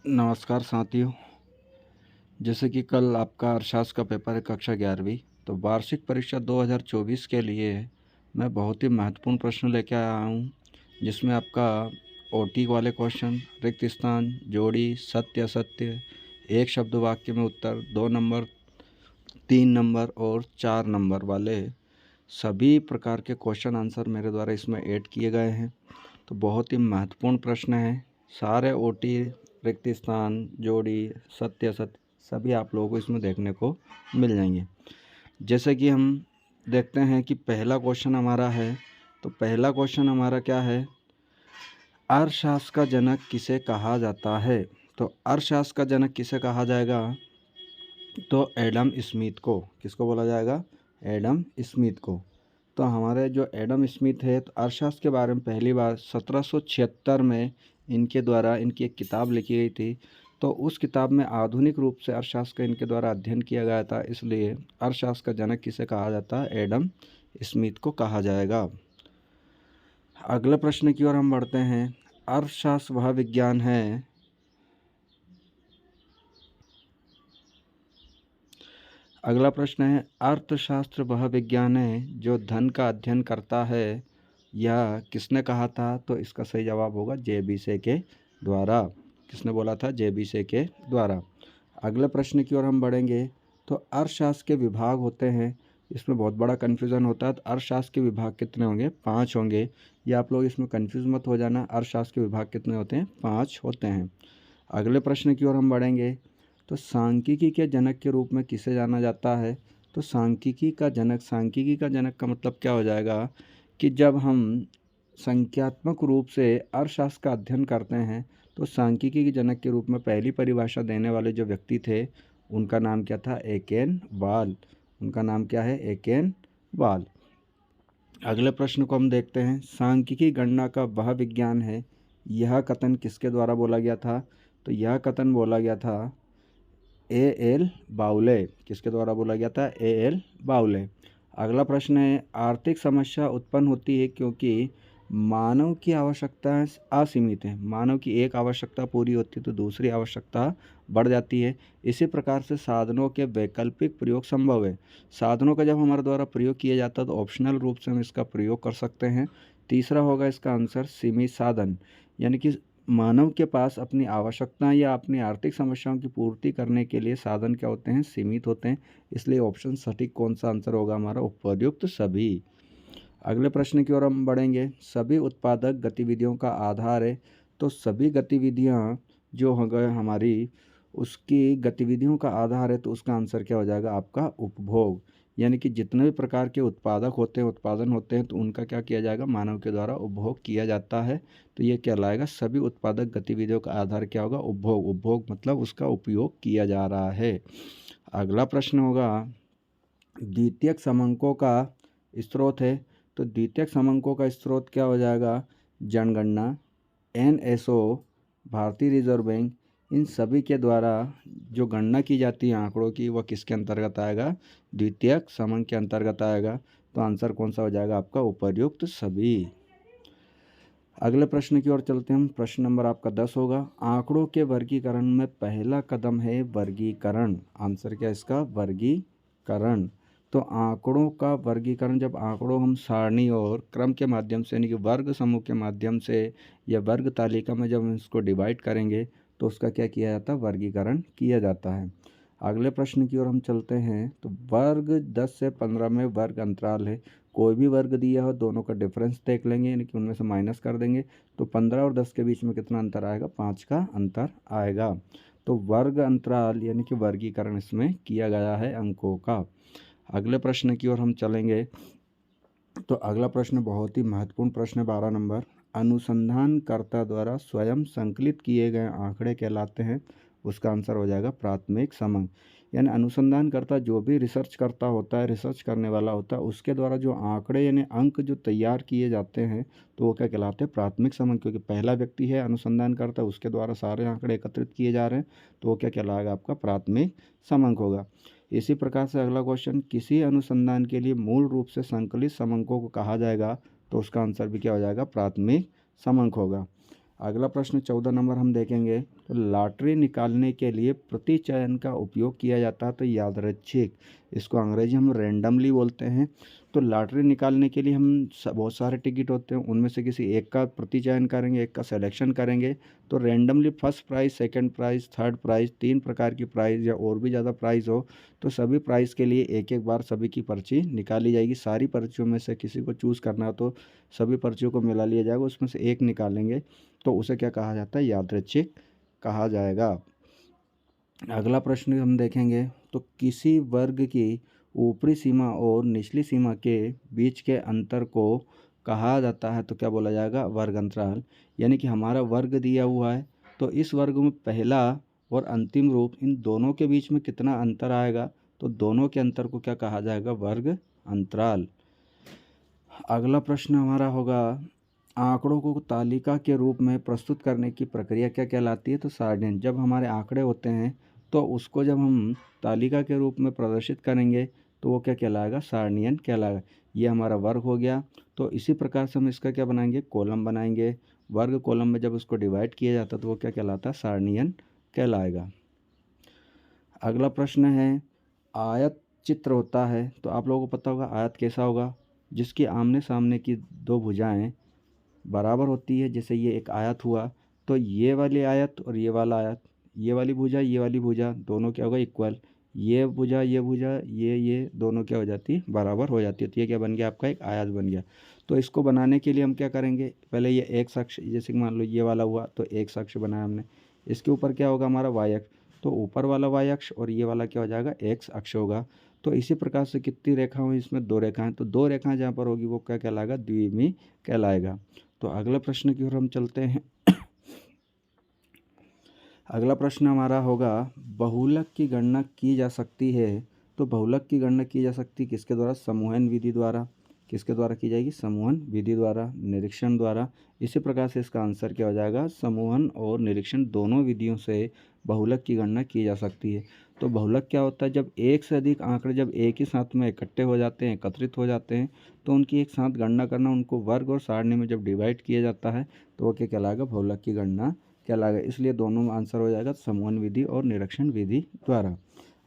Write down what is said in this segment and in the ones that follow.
नमस्कार साथियों। जैसे कि कल आपका अर्थशास्त्र का पेपर है कक्षा 11वीं, तो वार्षिक परीक्षा 2024 के लिए मैं बहुत ही महत्वपूर्ण प्रश्न लेके आया हूँ, जिसमें आपका ओटी वाले क्वेश्चन, रिक्त स्थान, जोड़ी, सत्य असत्य, एक शब्द वाक्य में उत्तर, 2 नंबर, 3 नंबर और 4 नंबर वाले सभी प्रकार के क्वेश्चन आंसर मेरे द्वारा इसमें ऐड किए गए हैं। तो बहुत ही महत्वपूर्ण प्रश्न है। सारे ओटी, रिक्त स्थान, जोड़ी, सत्य असत्य सभी आप लोगों को इसमें देखने को मिल जाएंगे। जैसे कि हम देखते हैं कि पहला क्वेश्चन हमारा है, तो पहला क्वेश्चन हमारा क्या है, अर्थशास्त्र का जनक किसे कहा जाता है। तो अर्थशास्त्र का जनक किसे कहा जाएगा, तो एडम स्मिथ को। किसको बोला जाएगा, एडम स्मिथ को। तो हमारे जो एडम स्मिथ है, तो अर्थशास्त्र के बारे में पहली बार 1776 में इनके द्वारा इनकी एक किताब लिखी गई थी। तो उस किताब में आधुनिक रूप से अर्थशास्त्र का इनके द्वारा अध्ययन किया गया था, इसलिए अर्थशास्त्र का जनक किसे कहा जाता है, एडम स्मिथ को कहा जाएगा। अगले प्रश्न की ओर हम बढ़ते हैं। अर्थशास्त्र वह विज्ञान है अगला प्रश्न है, अर्थशास्त्र वह विज्ञान है जो धन का अध्ययन करता है, यह किसने कहा था। तो इसका सही जवाब होगा जे.बी.से के द्वारा। किसने बोला था, जे.बी.से के द्वारा। अगले प्रश्न की ओर हम बढ़ेंगे। तो अर्थशास्त्र के विभाग होते हैं, इसमें बहुत बड़ा कन्फ्यूज़न होता है। तो अर्थशास्त्र के विभाग कितने होंगे, 5 होंगे। ये आप लोग इसमें कन्फ्यूज़ मत हो जाना। अर्थशास्त्र के विभाग कितने होते हैं, 5 होते हैं। अगले प्रश्न की ओर हम बढ़ेंगे। तो सांख्यिकी के जनक के रूप में किसे जाना जाता है। तो सांख्यिकी का जनक का मतलब क्या हो जाएगा कि जब हम संख्यात्मक रूप से अर्थशास्त्र का अध्ययन करते हैं, तो सांख्यिकी के जनक के रूप में पहली परिभाषा देने वाले जो व्यक्ति थे, उनका नाम क्या था, एकेन वाल। उनका नाम क्या है, एकेन वाल। अगले प्रश्न को हम देखते हैं। सांख्यिकी गणना का वह विज्ञान है, यह कथन किसके द्वारा बोला गया था। तो यह कथन बोला गया था ए.एल. बाउले। किसके द्वारा बोला गया था, ए.एल. बाउले। अगला प्रश्न है, आर्थिक समस्या उत्पन्न होती है क्योंकि मानव की आवश्यकताएं असीमित हैं। मानव की एक आवश्यकता पूरी होती है तो दूसरी आवश्यकता बढ़ जाती है। इसी प्रकार से साधनों के वैकल्पिक प्रयोग संभव है। साधनों का जब हमारे द्वारा प्रयोग किया जाता है तो ऑप्शनल रूप से हम इसका प्रयोग कर सकते हैं। तीसरा होगा इसका आंसर सीमित साधन, यानी कि मानव के पास अपनी आवश्यकताएं या अपनी आर्थिक समस्याओं की पूर्ति करने के लिए साधन क्या होते हैं, सीमित होते हैं। इसलिए ऑप्शन सटीक कौन सा आंसर होगा हमारा, उपर्युक्त सभी। अगले प्रश्न की ओर हम बढ़ेंगे। सभी उत्पादक गतिविधियों का आधार है। तो सभी गतिविधियां जो हो गए हमारी, उसकी गतिविधियों का आधार है, तो उसका आंसर क्या हो जाएगा आपका, उपभोग। यानी कि जितने भी प्रकार के उत्पादक होते हैं, उत्पादन होते हैं, तो उनका क्या किया जाएगा, मानव के द्वारा उपभोग किया जाता है। तो ये कहलाएगा सभी उत्पादक गतिविधियों का आधार क्या होगा, उपभोग। उपभोग मतलब उसका उपयोग किया जा रहा है। अगला प्रश्न होगा, द्वितीयक समंकों का स्रोत है। तो द्वितीयक समंकों का स्रोत क्या हो जाएगा, जनगणना, एनएसओ, भारतीय रिजर्व बैंक, इन सभी के द्वारा जो गणना की जाती है आंकड़ों की, वह किसके अंतर्गत आएगा, द्वितीयक समंक के अंतर्गत आएगा। तो आंसर कौन सा हो जाएगा आपका, उपर्युक्त सभी। अगले प्रश्न की ओर चलते हैं हम। प्रश्न नंबर आपका 10 होगा। आंकड़ों के वर्गीकरण में पहला कदम है वर्गीकरण। आंसर क्या है इसका, वर्गीकरण। तो आंकड़ों का वर्गीकरण, जब आंकड़ों हम सारणी और क्रम के माध्यम से, यानी कि वर्ग समूह के माध्यम से या वर्ग तालिका में जब हम इसको डिवाइड करेंगे, तो उसका क्या किया जाता है, वर्गीकरण किया जाता है। अगले प्रश्न की ओर हम चलते हैं। तो वर्ग 10 से 15 में वर्ग अंतराल है। कोई भी वर्ग दिया हो, दोनों का डिफरेंस देख लेंगे, यानी कि उनमें से माइनस कर देंगे। तो 15 और 10 के बीच में कितना अंतर आएगा, 5 का अंतर आएगा। तो वर्ग अंतराल यानी कि वर्गीकरण इसमें किया गया है अंकों का। अगले प्रश्न की ओर हम चलेंगे। तो अगला प्रश्न बहुत ही महत्वपूर्ण प्रश्न है, 12 नंबर। अनुसंधानकर्ता द्वारा स्वयं संकलित किए गए आंकड़े कहलाते हैं। उसका आंसर हो जाएगा प्राथमिक समंक। यानी अनुसंधानकर्ता जो भी रिसर्च करता होता है, रिसर्च करने वाला होता है, उसके द्वारा जो आंकड़े यानी अंक जो तैयार किए जाते हैं, तो वो क्या कहलाते हैं, प्राथमिक समंक। क्योंकि पहला व्यक्ति है अनुसंधानकर्ता, उसके द्वारा सारे आंकड़े एकत्रित किए जा रहे हैं, तो वो क्या कहलाएगा आपका, प्राथमिक समंक होगा। इसी प्रकार से अगला क्वेश्चन, किसी अनुसंधान के लिए मूल रूप से संकलित समंकों को कहा जाएगा। तो उसका आंसर भी क्या हो जाएगा, प्राथमिक समंक होगा। अगला प्रश्न 14 नंबर हम देखेंगे, तो लॉटरी निकालने के लिए प्रति चयन का उपयोग किया जाता है तो यादृच्छिक, इसको अंग्रेजी हम रैंडमली बोलते हैं। तो लॉटरी निकालने के लिए हम बहुत सारे टिकट होते हैं, उनमें से किसी एक का प्रति चयन करेंगे, एक का सिलेक्शन करेंगे। तो randomly first prize, second prize, third prize, 3 प्रकार की प्राइज़ या और भी ज़्यादा प्राइज़ हो तो सभी प्राइज़ के लिए एक एक बार सभी की पर्ची निकाली जाएगी। सारी पर्चियों में से किसी को चूज़ करना हो तो सभी पर्चियों को मिला लिया जाएगा, उसमें से एक निकालेंगे तो उसे क्या कहा जाता है, यादृच्छिक कहा जाएगा। अगला प्रश्न हम देखेंगे, तो किसी वर्ग की ऊपरी सीमा और निचली सीमा के बीच के अंतर को कहा जाता है तो क्या बोला जाएगा, वर्ग अंतराल। यानी कि हमारा वर्ग दिया हुआ है तो इस वर्ग में पहला और अंतिम रूप, इन दोनों के बीच में कितना अंतर आएगा तो दोनों के अंतर को क्या कहा जाएगा, वर्ग अंतराल। अगला प्रश्न हमारा होगा, आंकड़ों को तालिका के रूप में प्रस्तुत करने की प्रक्रिया क्या कहलाती है तो सारणियन। जब हमारे आंकड़े होते हैं तो उसको जब हम तालिका के रूप में प्रदर्शित करेंगे तो वो क्या कहलाएगा, सारणियन कहलाएगा। ये हमारा वर्ग हो गया। तो इसी प्रकार से हम इसका क्या बनाएंगे, कॉलम बनाएंगे। वर्ग कॉलम में जब उसको डिवाइड किया जाता तो वो क्या कहलाता है, सारणियन कहलाएगा। अगला प्रश्न है, आयत चित्र होता है तो आप लोगों को पता होगा आयत कैसा होगा, जिसकी आमने सामने की दो भुजाएं बराबर होती है। जैसे ये एक आयत हुआ तो ये वाली आयत और ये वाला आयत, ये वाली भुजा ये वाली भुजा दोनों क्या होगा, इक्वल। ये भुजा ये दोनों क्या हो जाती, बराबर हो जाती है। तो ये क्या बन गया, आपका एक आयत बन गया। तो इसको बनाने के लिए हम क्या करेंगे, पहले ये एक्स अक्ष, जैसे कि मान लो ये वाला हुआ तो एक्स अक्ष बनाया हमने। इसके ऊपर क्या होगा, हमारा वाई अक्ष। तो ऊपर वाला वाई अक्ष और ये वाला क्या हो जाएगा, एक्स अक्ष होगा। तो इसी प्रकार से कितनी रेखा हुई, इसमें दो रेखाएं, तो दो रेखाएं जहाँ पर होगी वो क्या कहलाएगा, द्विमीय कहलाएगा। तो अगले प्रश्न की ओर हम चलते हैं। अगला प्रश्न हमारा होगा, बहुलक की गणना की जा सकती है तो बहुलक की गणना की जा सकती है किसके द्वारा, समूहन विधि द्वारा। किसके द्वारा की जाएगी, समूहन विधि द्वारा, निरीक्षण द्वारा। इसी प्रकार से इसका आंसर क्या हो जाएगा, समूहन और निरीक्षण दोनों विधियों से बहुलक की गणना की जा सकती है। तो बहुलक क्या होता है, जब एक से अधिक आंकड़े जब एक ही साथ में इकट्ठे हो जाते हैं, एकत्रित हो जाते हैं तो उनकी एक साथ गणना करना, उनको वर्ग और सारणी में जब डिवाइड किया जाता है तो वो क्या कहलाएगा, बहुलक की गणना कहलाएगा। इसलिए दोनों आंसर हो जाएगा समूहन विधि और निरीक्षण विधि द्वारा।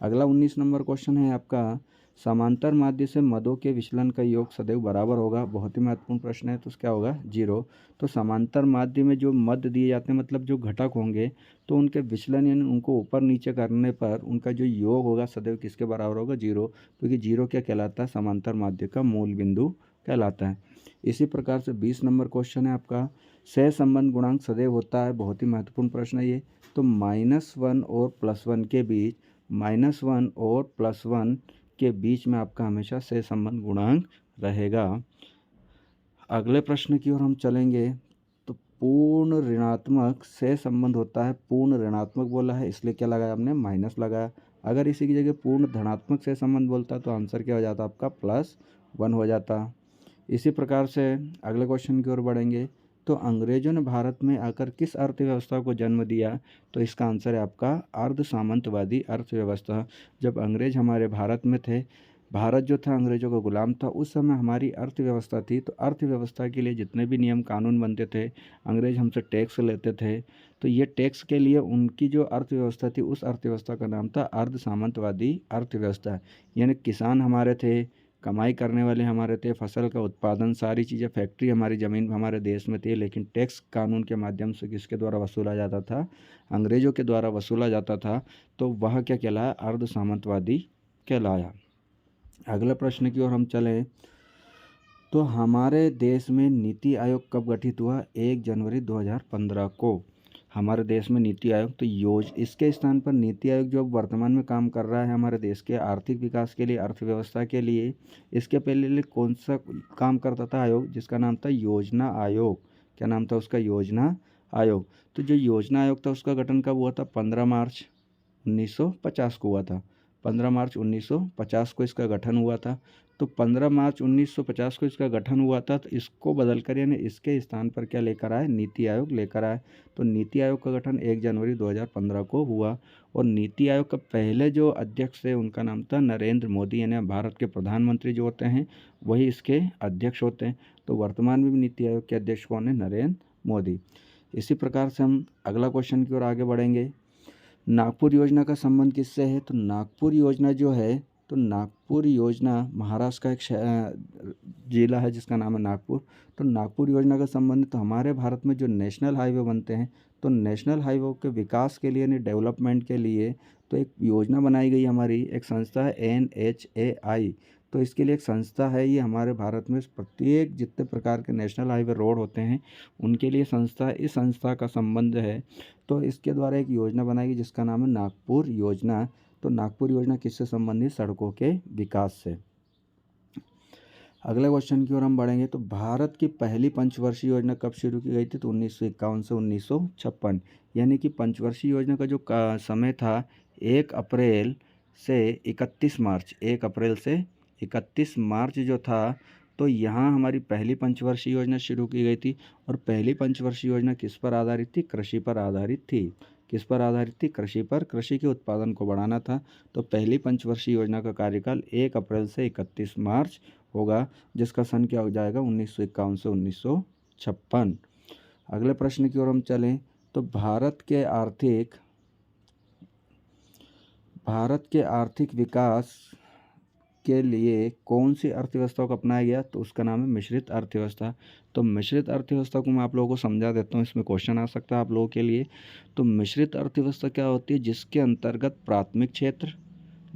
अगला 19 नंबर क्वेश्चन है आपका, समांतर माध्य से मदों के विचलन का योग सदैव बराबर होगा। बहुत ही महत्वपूर्ण प्रश्न है। तो क्या होगा, 0। तो समांतर माध्य में जो मद दिए जाते हैं, मतलब जो घटक होंगे, तो उनके विचलन यानी उनको ऊपर नीचे करने पर उनका जो योग होगा सदैव किसके बराबर होगा, 0। क्योंकि 0 क्या कहलाता है, समांतर माध्य का मूल बिंदु कहलाता है। इसी प्रकार से 20 नंबर क्वेश्चन है आपका, सहसंबंध गुणांक सदैव होता है। बहुत ही महत्वपूर्ण प्रश्न है ये। तो -1 और +1 के बीच, -1 और +1 के बीच में आपका हमेशा सहसंबंध गुणांक रहेगा। अगले प्रश्न की ओर हम चलेंगे, तो पूर्ण ऋणात्मक सहसंबंध होता है। पूर्ण ऋणात्मक बोला है इसलिए क्या लगाया हमने, माइनस लगाया। अगर इसी की जगह पूर्ण धनात्मक सहसंबंध बोलता तो आंसर क्या हो जाता, आपका +1 हो जाता। इसी प्रकार से अगले क्वेश्चन की ओर बढ़ेंगे, तो अंग्रेजों ने भारत में आकर किस अर्थव्यवस्था को जन्म दिया तो इसका आंसर है आपका अर्ध सामंतवादी अर्थव्यवस्था। जब अंग्रेज हमारे भारत में थे, भारत जो था अंग्रेजों का गुलाम था, उस समय हमारी अर्थव्यवस्था थी। तो अर्थव्यवस्था के लिए जितने भी नियम कानून बनते थे, अंग्रेज हमसे टैक्स लेते थे। तो ये टैक्स के लिए उनकी जो अर्थव्यवस्था थी, उस अर्थव्यवस्था का नाम था अर्ध सामंतवादी अर्थव्यवस्था। यानी किसान हमारे थे, कमाई करने वाले हमारे थे, फसल का उत्पादन, सारी चीज़ें, फैक्ट्री हमारी ज़मीन हमारे देश में थी, लेकिन टैक्स कानून के माध्यम से किसके द्वारा वसूला जाता था, अंग्रेज़ों के द्वारा वसूला जाता था। तो वह क्या कहलाया, अर्ध सामंतवादी कहलाया। अगले प्रश्न की ओर हम चलें, तो हमारे देश में नीति आयोग कब गठित हुआ, 1 जनवरी 2015 को हमारे देश में नीति आयोग। तो इसके स्थान पर नीति आयोग जो वर्तमान में काम कर रहा है हमारे देश के आर्थिक विकास के लिए, अर्थव्यवस्था के लिए, इसके पहले कौन सा काम करता था आयोग, जिसका नाम था योजना आयोग। क्या नाम था उसका, योजना आयोग। तो जो योजना आयोग था उसका गठन कब हुआ था, 15 मार्च 1950 को हुआ था। 15 मार्च 1950 को इसका गठन हुआ था। तो 15 मार्च 1950 को इसका गठन हुआ था। तो इसको बदलकर यानी इसके स्थान पर क्या लेकर आए, नीति आयोग लेकर आए। तो नीति आयोग का गठन 1 जनवरी 2015 को हुआ। और नीति आयोग का पहले जो अध्यक्ष थे उनका नाम था नरेंद्र मोदी, यानी भारत के प्रधानमंत्री जो होते हैं वही इसके अध्यक्ष होते हैं। तो वर्तमान में भी नीति आयोग के अध्यक्ष कौन है, नरेंद्र मोदी। इसी प्रकार से हम अगला क्वेश्चन की ओर आगे बढ़ेंगे। नागपुर योजना का संबंध किससे है? तो नागपुर योजना जो है, तो नागपुर योजना महाराष्ट्र का एक जिला है जिसका नाम है नागपुर। तो नागपुर योजना का संबंध, तो हमारे भारत में जो नेशनल हाईवे बनते हैं, तो नेशनल हाईवे के विकास के लिए, यानी डेवलपमेंट के लिए, तो एक योजना बनाई गई हमारी, एक संस्था है NHAI। तो इसके लिए एक संस्था है, ये हमारे भारत में प्रत्येक जितने प्रकार के नेशनल हाईवे रोड होते हैं उनके लिए संस्था, इस संस्था का संबंध है। तो इसके द्वारा एक योजना बनाई गई जिसका नाम है नागपुर योजना। तो नागपुर योजना किससे संबंधित? सड़कों के विकास से। अगले क्वेश्चन की ओर हम बढ़ेंगे। तो भारत की पहली पंचवर्षीय योजना कब शुरू की गई थी? तो 1951 से 1956, यानी कि पंचवर्षीय योजना का जो समय था 1 अप्रैल से 31 मार्च, 1 अप्रैल से 31 मार्च जो था, तो यहाँ हमारी पहली पंचवर्षीय योजना शुरू की गई थी। और पहली पंचवर्षीय योजना किस पर आधारित थी? कृषि पर आधारित थी। किस पर आधारित थी? कृषि पर। कृषि के उत्पादन को बढ़ाना था। तो पहली पंचवर्षीय योजना का कार्यकाल 1 अप्रैल से 31 मार्च होगा, जिसका सन क्या हो जाएगा? 1951 से 1956। अगले प्रश्न की ओर हम चलें। तो भारत के आर्थिक विकास के लिए कौन सी अर्थव्यवस्था को अपनाया गया? तो उसका नाम है मिश्रित अर्थव्यवस्था। तो मिश्रित अर्थव्यवस्था को मैं आप लोगों को समझा देता हूँ, इसमें क्वेश्चन आ सकता है आप लोगों के लिए। तो मिश्रित अर्थव्यवस्था क्या होती है? जिसके अंतर्गत प्राथमिक क्षेत्र,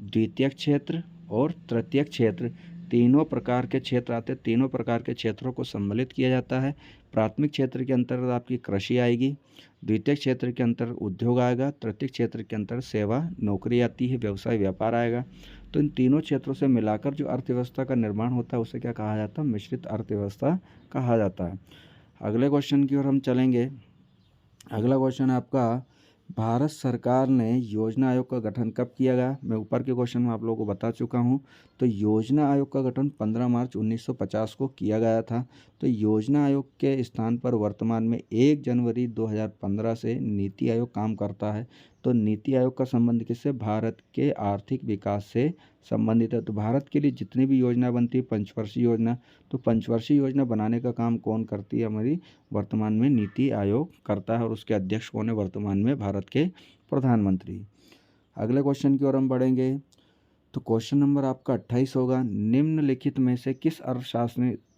द्वितीयक क्षेत्र और तृतीयक क्षेत्र, तीनों प्रकार के क्षेत्र आते हैं। तीनों प्रकार के क्षेत्रों को सम्मिलित किया जाता है। प्राथमिक क्षेत्र के अंतर्गत आपकी कृषि आएगी, द्वितीय क्षेत्र के अंतर्गत उद्योग आएगा, तृतीय क्षेत्र के अंतर्गत सेवा नौकरी आती है, व्यवसाय व्यापार आएगा। तो इन तीनों क्षेत्रों से मिलाकर जो अर्थव्यवस्था का निर्माण होता है उसे क्या कहा जाता है? मिश्रित अर्थव्यवस्था कहा जाता है। अगले क्वेश्चन की ओर हम चलेंगे। अगला क्वेश्चन है आपका, भारत सरकार ने योजना आयोग का गठन कब किया गया? मैं ऊपर के क्वेश्चन में आप लोगों को बता चुका हूं। तो योजना आयोग का गठन 15 मार्च 1950 को किया गया था। तो योजना आयोग के स्थान पर वर्तमान में 1 जनवरी 2015 से नीति आयोग काम करता है। तो नीति आयोग का संबंध किससे? भारत के आर्थिक विकास से संबंधित है। तो भारत के लिए जितनी भी योजना बनती है पंचवर्षीय योजना, तो पंचवर्षीय योजना बनाने का काम कौन करती है? हमारी वर्तमान में नीति आयोग करता है। और उसके अध्यक्ष कौन है वर्तमान में? भारत के प्रधानमंत्री। अगले क्वेश्चन की ओर हम बढ़ेंगे। तो क्वेश्चन नंबर आपका 28 होगा, निम्नलिखित में से किस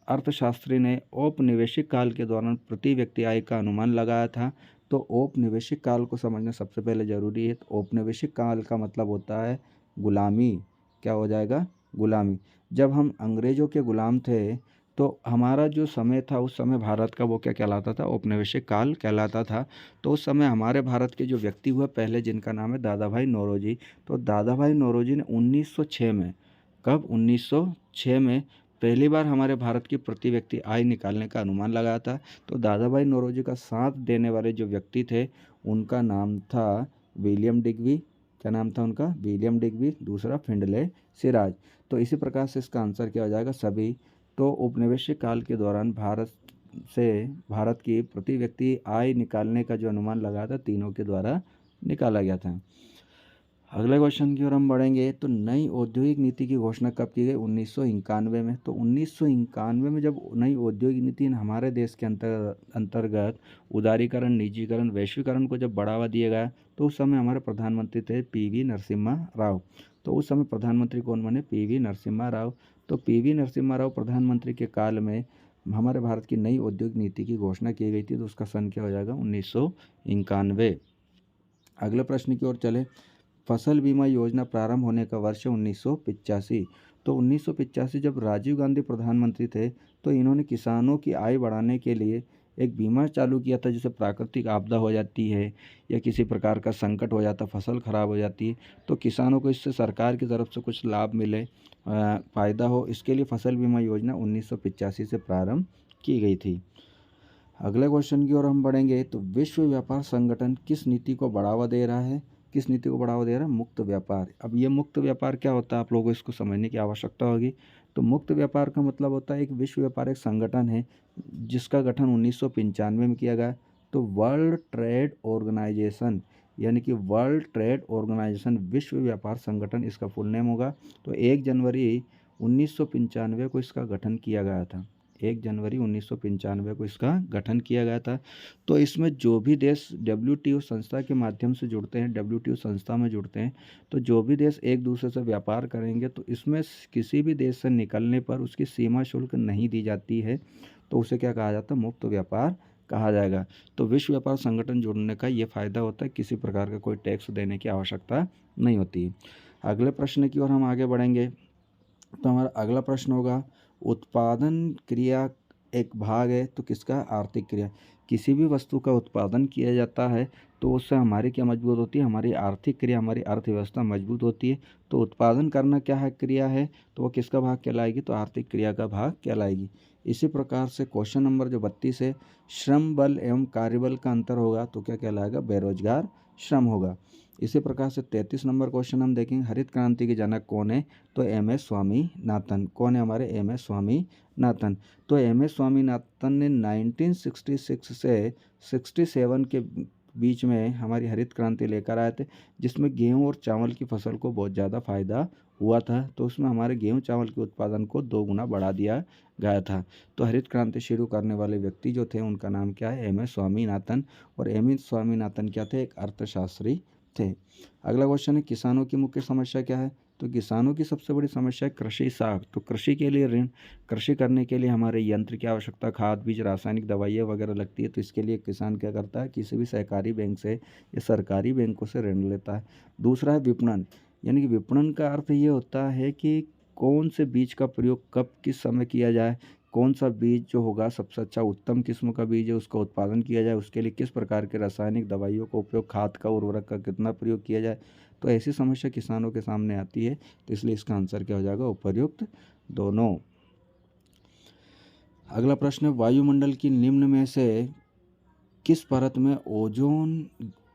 अर्थशास्त्री ने औपनिवेशिक काल के दौरान प्रति व्यक्ति आय का अनुमान लगाया था? तो औपनिवेशिक काल को समझना सबसे पहले जरूरी है। तो औपनिवेशिक काल का मतलब होता है गुलामी। क्या हो जाएगा? गुलामी। जब हम अंग्रेजों के गुलाम थे तो हमारा जो समय था उस समय भारत का वो क्या कहलाता था? औपनिवेशिक काल कहलाता था। तो उस समय हमारे भारत के जो व्यक्ति हुए पहले, जिनका नाम है दादा भाई नौरोजी। तो दादा भाई नौरोजी ने 1906 में, कब? 1906 में पहली बार हमारे भारत की प्रति व्यक्ति आय निकालने का अनुमान लगाया था। तो दादा भाई नौरोजी का साथ देने वाले जो व्यक्ति थे उनका नाम था विलियम डिग्बी। क्या नाम था उनका? William Digby. दूसरा फिंडले सिराज। तो इसी प्रकार से इसका आंसर क्या हो जाएगा? सभी। तो औपनिवेशिक काल के दौरान भारत की प्रति व्यक्ति आय निकालने का जो अनुमान लगाया था तीनों के द्वारा निकाला गया था। अगले क्वेश्चन की ओर हम बढ़ेंगे। तो नई औद्योगिक नीति की घोषणा कब की गई? 1991 में। तो 1991 में जब नई औद्योगिक नीति हमारे देश के अंतर्गत उदारीकरण, निजीकरण, वैश्वीकरण को जब बढ़ावा दिया गया, तो उस समय हमारे प्रधानमंत्री थे PV नरसिम्हा राव। तो उस समय प्रधानमंत्री कौन बने? PV नरसिम्हा राव। तो PV नरसिम्हा राव प्रधानमंत्री के काल में हमारे भारत की नई औद्योगिक नीति की घोषणा की गई थी। तो उसका सन क्या हो जाएगा? 1991। अगले प्रश्न की ओर चले। फसल बीमा योजना प्रारंभ होने का वर्ष 1985। तो 1985 जब राजीव गांधी प्रधानमंत्री थे तो इन्होंने किसानों की आय बढ़ाने के लिए एक बीमा चालू किया था। जैसे प्राकृतिक आपदा हो जाती है या किसी प्रकार का संकट हो जाता, फसल खराब हो जाती है, तो किसानों को इससे सरकार की तरफ से कुछ लाभ मिले, फ़ायदा हो, इसके लिए फसल बीमा योजना 1985 से प्रारंभ की गई थी। अगले क्वेश्चन की ओर हम बढ़ेंगे। तो विश्व व्यापार संगठन किस नीति को बढ़ावा दे रहा है? किस नीति को बढ़ावा दे रहा है? मुक्त व्यापार। अब ये मुक्त व्यापार क्या होता है आप लोगों को इसको समझने की आवश्यकता होगी। तो मुक्त व्यापार का मतलब होता है एक विश्व व्यापार एक संगठन है जिसका गठन 1995 में किया गया। तो वर्ल्ड ट्रेड ऑर्गेनाइजेशन, यानी कि वर्ल्ड ट्रेड ऑर्गेनाइजेशन, विश्व व्यापार संगठन इसका फुल नेम होगा। तो 1 जनवरी 1995 को इसका गठन किया गया था। 1 जनवरी 1995 को इसका गठन किया गया था। तो इसमें जो भी देश डब्ल्यूटीओ संस्था के माध्यम से जुड़ते हैं, डब्ल्यूटीओ संस्था में जुड़ते हैं, तो जो भी देश एक दूसरे से व्यापार करेंगे तो इसमें किसी भी देश से निकलने पर उसकी सीमा शुल्क नहीं दी जाती है, तो उसे क्या कहा जाता है, मुक्त व्यापार कहा जाएगा। तो विश्व व्यापार संगठन जुड़ने का ये फ़ायदा होता है, किसी प्रकार का कोई टैक्स देने की आवश्यकता नहीं होती। अगले प्रश्न की ओर हम आगे बढ़ेंगे। तो हमारा अगला प्रश्न होगा, उत्पादन क्रिया एक भाग है तो किसका, आर्थिक क्रिया। किसी भी वस्तु का उत्पादन किया जाता है तो उससे हमारी क्या मजबूत होती है, हमारी आर्थिक क्रिया, हमारी अर्थव्यवस्था मजबूत होती है। तो उत्पादन करना क्या है, क्रिया है, तो वो किसका भाग कहलाएगी, तो आर्थिक क्रिया का भाग कहलाएगी। इसी प्रकार से क्वेश्चन नंबर जो 32 है, श्रम बल एवं कार्यबल का अंतर होगा तो क्या कहलाएगा, बेरोजगार श्रम होगा। इसी प्रकार से 33 नंबर क्वेश्चन हम देखेंगे, हरित क्रांति के जनक कौन है, तो एम.एस. स्वामीनाथन। कौन है हमारे, एम.एस. स्वामीनाथन। तो एम.एस. स्वामीनाथन ने 1966 से 67 के बीच में हमारी हरित क्रांति लेकर आए थे, जिसमें गेहूं और चावल की फसल को बहुत ज़्यादा फायदा हुआ था। तो उसमें हमारे गेहूं चावल के उत्पादन को 2 गुना बढ़ा दिया गया था। तो हरित क्रांति शुरू करने वाले व्यक्ति जो थे उनका नाम क्या है, एम.एस. स्वामीनाथन। और एम.एस. स्वामीनाथन क्या थे, एक अर्थशास्त्री थे। अगला क्वेश्चन है, किसानों की मुख्य समस्या क्या है, तो किसानों की सबसे बड़ी समस्या है कृषि साख। तो कृषि के लिए ऋण, कृषि करने के लिए हमारे यंत्र की आवश्यकता, खाद बीज रासायनिक दवाइयाँ वगैरह लगती है। तो इसके लिए किसान क्या करता है, किसी भी सहकारी बैंक से या सरकारी बैंकों से ऋण लेता है। दूसरा है विपणन, यानी कि विपणन का अर्थ ये होता है कि कौन से बीज का प्रयोग कब किस समय किया जाए, कौन सा बीज जो होगा सबसे अच्छा उत्तम किस्म का बीज है उसका उत्पादन किया जाए, उसके लिए किस प्रकार के रासायनिक दवाइयों का उपयोग, खाद का, उर्वरक का कितना प्रयोग किया जाए। तो ऐसी समस्या किसानों के सामने आती है, तो इसलिए इसका आंसर क्या हो जाएगा, उपर्युक्त दोनों। अगला प्रश्न है, वायुमंडल की निम्न में से किस परत में ओजोन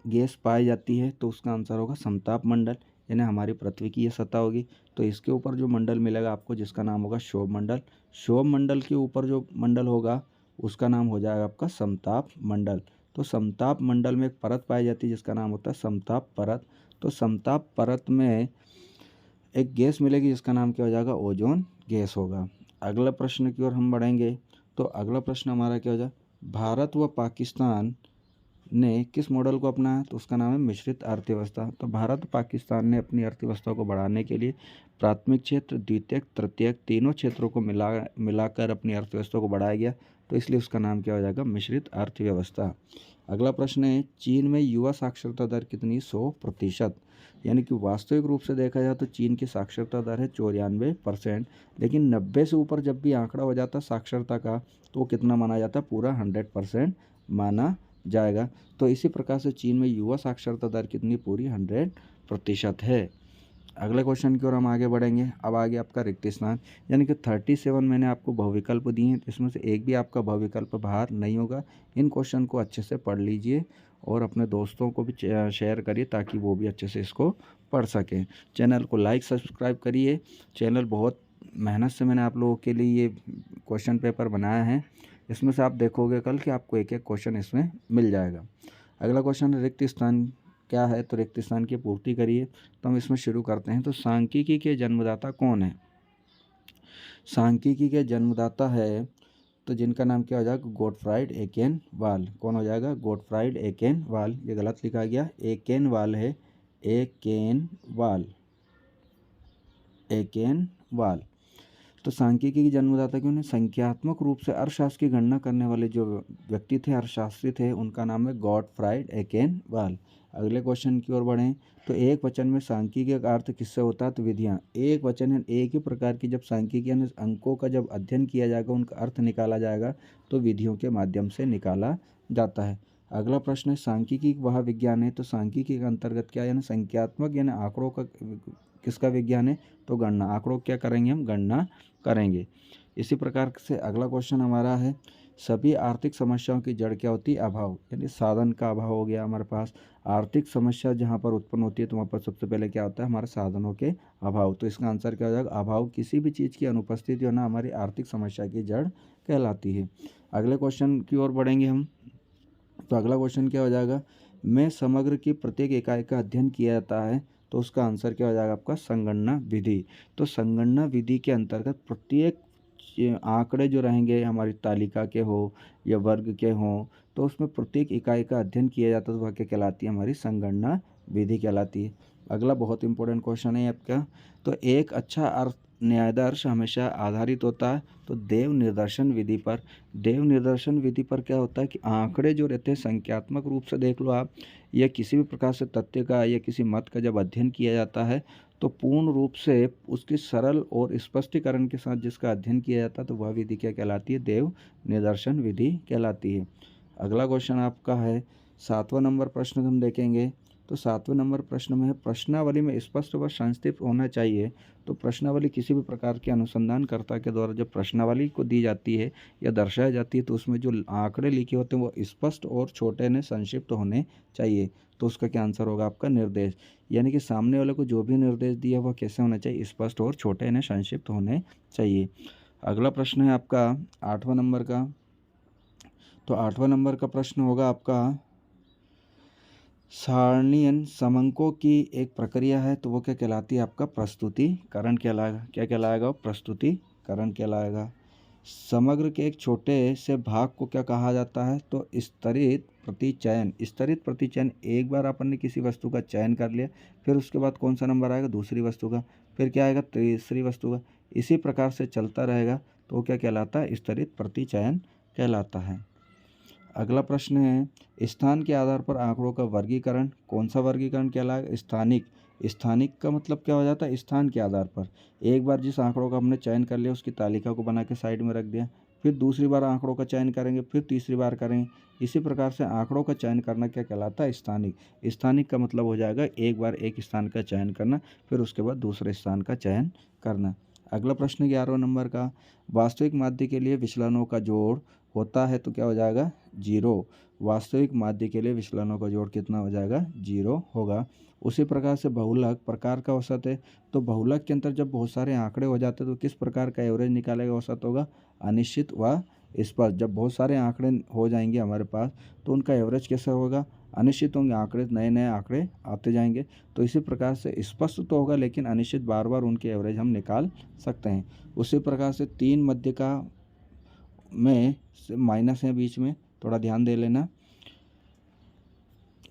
गैस पाई जाती है, तो उसका आंसर होगा समताप मंडल, यानी हमारी पृथ्वी की यह सतह होगी। तो इसके ऊपर जो मंडल मिलेगा आपको, जिसका नाम होगा क्षोभ मंडल। क्षोभ मंडल के ऊपर जो मंडल होगा उसका नाम हो जाएगा आपका समताप मंडल। तो समताप मंडल में एक परत पाई जाती है जिसका नाम होता है समताप परत। तो समताप परत में एक गैस मिलेगी जिसका नाम क्या हो जाएगा, ओजोन गैस होगा। अगला प्रश्न की ओर हम बढ़ेंगे। तो अगला प्रश्न हमारा क्या हो जाए, भारत व पाकिस्तान ने किस मॉडल को अपनाया, तो उसका नाम है मिश्रित अर्थव्यवस्था। तो भारत और पाकिस्तान ने अपनी अर्थव्यवस्था को बढ़ाने के लिए प्राथमिक क्षेत्र, द्वितीयक, तृतीयक तीनों क्षेत्रों को मिलाकर अपनी अर्थव्यवस्था को बढ़ाया गया। तो इसलिए उसका नाम क्या हो जाएगा, मिश्रित अर्थव्यवस्था। अगला प्रश्न है, चीन में युवा साक्षरता दर कितनी, 100%। यानी कि वास्तविक रूप से देखा जाए तो चीन की साक्षरता दर है 94%, लेकिन 90 से ऊपर जब भी आंकड़ा हो जाता है साक्षरता का तो कितना माना जाता है, पूरा 100% माना जाएगा। तो इसी प्रकार से चीन में युवा साक्षरता दर कितनी, पूरी 100% है। अगले क्वेश्चन की ओर हम आगे बढ़ेंगे। अब आगे आपका रिक्त स्थान, यानी कि 37 मैंने आपको बहुविकल्प दिए हैं, इसमें से एक भी आपका बहुविकल्प बाहर नहीं होगा। इन क्वेश्चन को अच्छे से पढ़ लीजिए और अपने दोस्तों को भी शेयर करिए ताकि वो भी अच्छे से इसको पढ़ सकें। चैनल को लाइक सब्सक्राइब करिए। चैनल बहुत मेहनत से मैंने आप लोगों के लिए ये क्वेश्चन पेपर बनाया है, इसमें से आप देखोगे कल कि आपको एक एक क्वेश्चन इसमें मिल जाएगा। अगला क्वेश्चन है, रिक्त स्थान क्या है, तो रिक्त स्थान की पूर्ति करिए। तो हम इसमें शुरू करते हैं। तो सांख्यिकी के जन्मदाता कौन है, सांख्यिकी के जन्मदाता है तो जिनका नाम क्या हो जाएगा, गॉटफ्राइड एकेनवाल। कौन हो जाएगा, गॉटफ्राइड एकेनवाल। ये गलत लिखा गया, एकेनवाल है, एकेनवाल, एकेनवाल। तो सांख्यिकी की जन्मदाता क्यों है, संख्यात्मक रूप से अर्थशास्त्र की गणना करने वाले जो व्यक्ति थे, अर्थशास्त्री थे, उनका नाम है गॉटफ्राइड एकेनवाल। अगले क्वेश्चन की ओर बढ़ें। तो एक वचन में सांख्यिकी का अर्थ किससे होता है, तो विधियाँ। एक वचन है, एक ही प्रकार की जब सांख्यिकी यानी अंकों का जब अध्ययन किया जाएगा, उनका अर्थ निकाला जाएगा तो विधियों के माध्यम से निकाला जाता है। अगला प्रश्न है, सांख्यिकी वह विज्ञान है, तो सांख्यिकी के अंतर्गत क्या है, यानी संख्यात्मक यानी आंकड़ों का किसका विज्ञान है, तो गणना, आंकड़ों क्या करेंगे, हम गणना करेंगे। इसी प्रकार से अगला क्वेश्चन हमारा है, सभी आर्थिक समस्याओं की जड़ क्या होती है, अभाव, यानी साधन का अभाव हो गया हमारे पास। आर्थिक समस्या जहाँ पर उत्पन्न होती है तो वहाँ पर सबसे पहले क्या होता है, हमारे साधनों के अभाव। तो इसका आंसर क्या हो जाएगा, अभाव। किसी भी चीज़ की अनुपस्थिति होना हमारी आर्थिक समस्या की जड़ कहलाती है। अगले क्वेश्चन की ओर बढ़ेंगे हम। तो अगला क्वेश्चन क्या हो जाएगा, में समग्र की प्रत्येक इकाई का अध्ययन किया जाता है, तो उसका आंसर क्या हो जाएगा आपका, संगणना विधि। तो संगणना विधि के अंतर्गत प्रत्येक आंकड़े जो रहेंगे हमारी तालिका के हो या वर्ग के हों, तो उसमें प्रत्येक इकाई का अध्ययन किया जाता है, तो वह क्या कहलाती है, हमारी संगणना विधि कहलाती है। अगला बहुत इंपॉर्टेंट क्वेश्चन है आपका, तो एक अच्छा अर्थ न्यायादर्श हमेशा आधारित होता है तो देव निर्दर्शन विधि पर। देव निर्दर्शन विधि पर क्या होता है कि आंकड़े जो रहते हैं संख्यात्मक रूप से देख लो आप, या किसी भी प्रकार से तथ्य का या किसी मत का जब अध्ययन किया जाता है तो पूर्ण रूप से उसकी सरल और स्पष्टीकरण के साथ जिसका अध्ययन किया जाता है तो वह विधि क्या कहलाती है, देव निदर्शन विधि कहलाती है। अगला क्वेश्चन आपका है 7वां नंबर प्रश्न हम देखेंगे। तो 7वें नंबर प्रश्न में है, प्रश्नावली में स्पष्ट व संक्षिप्त होना चाहिए। तो प्रश्नावली किसी भी प्रकार के अनुसंधानकर्ता के द्वारा जब प्रश्नावली को दी जाती है या दर्शाई जाती है तो उसमें जो आंकड़े लिखे होते हैं वो स्पष्ट और छोटे ने संक्षिप्त होने चाहिए। तो उसका क्या आंसर होगा आपका, निर्देश। यानी कि सामने वाले को जो भी निर्देश दिया वह कैसे होना चाहिए, स्पष्ट और छोटे ने संक्षिप्त होने चाहिए। अगला प्रश्न है आपका 8वां नंबर का। तो 8वां नंबर का प्रश्न होगा आपका, सारणीयन समंकों की एक प्रक्रिया है तो वो क्या कहलाती है आपका, प्रस्तुतिकरण कहलाएगा। क्या कहलाएगा, प्रस्तुतिकरण कहलाएगा। समग्र के एक छोटे से भाग को क्या कहा जाता है, तो स्तरित प्रतिचयन। स्तरित प्रतिचयन, एक बार अपन ने किसी वस्तु का चयन कर लिया, फिर उसके बाद कौन सा नंबर आएगा, दूसरी वस्तु का, फिर क्या आएगा, तीसरी वस्तु का, इसी प्रकार से चलता रहेगा तो वो क्या कहलाता है, स्तरित प्रतिचयन कहलाता है। अगला प्रश्न है, स्थान के आधार पर आंकड़ों का वर्गीकरण। कौन सा वर्गीकरण कहलाएगा, स्थानिक। स्थानिक का मतलब क्या हो जाता है, स्थान के आधार पर। एक बार जिस आंकड़ों का हमने चयन कर लिया उसकी तालिका को बना के साइड में रख दिया, फिर दूसरी बार आंकड़ों का चयन करेंगे, फिर तीसरी बार करेंगे। इसी प्रकार से आंकड़ों का चयन करना क्या कहलाता है, स्थानिक। स्थानिक का मतलब हो जाएगा एक बार एक स्थान का चयन करना, फिर उसके बाद दूसरे स्थान का चयन करना। अगला प्रश्न 11वें नंबर का, वास्तविक माध्य के लिए विचलनों का जोड़ होता है तो क्या हो जाएगा, 0। वास्तविक माध्य के लिए विचलनों का जोड़ कितना हो जाएगा, 0 होगा। उसी प्रकार से बहुलक प्रकार का औसत है। तो बहुलक के अंतर जब बहुत सारे आंकड़े हो जाते हैं तो किस प्रकार का एवरेज निकालेगा, औसत होगा, अनिश्चित व स्पष्ट। जब बहुत सारे आंकड़े हो जाएंगे हमारे पास तो उनका एवरेज कैसा होगा, अनिश्चित होंगे आंकड़े, नए नए आंकड़े आते जाएंगे। तो इसी प्रकार से स्पष्ट तो होगा लेकिन अनिश्चित बार बार उनके एवरेज हम निकाल सकते हैं। उसी प्रकार से 3 मध्य का में माइनस है बीच में, थोड़ा ध्यान दे लेना,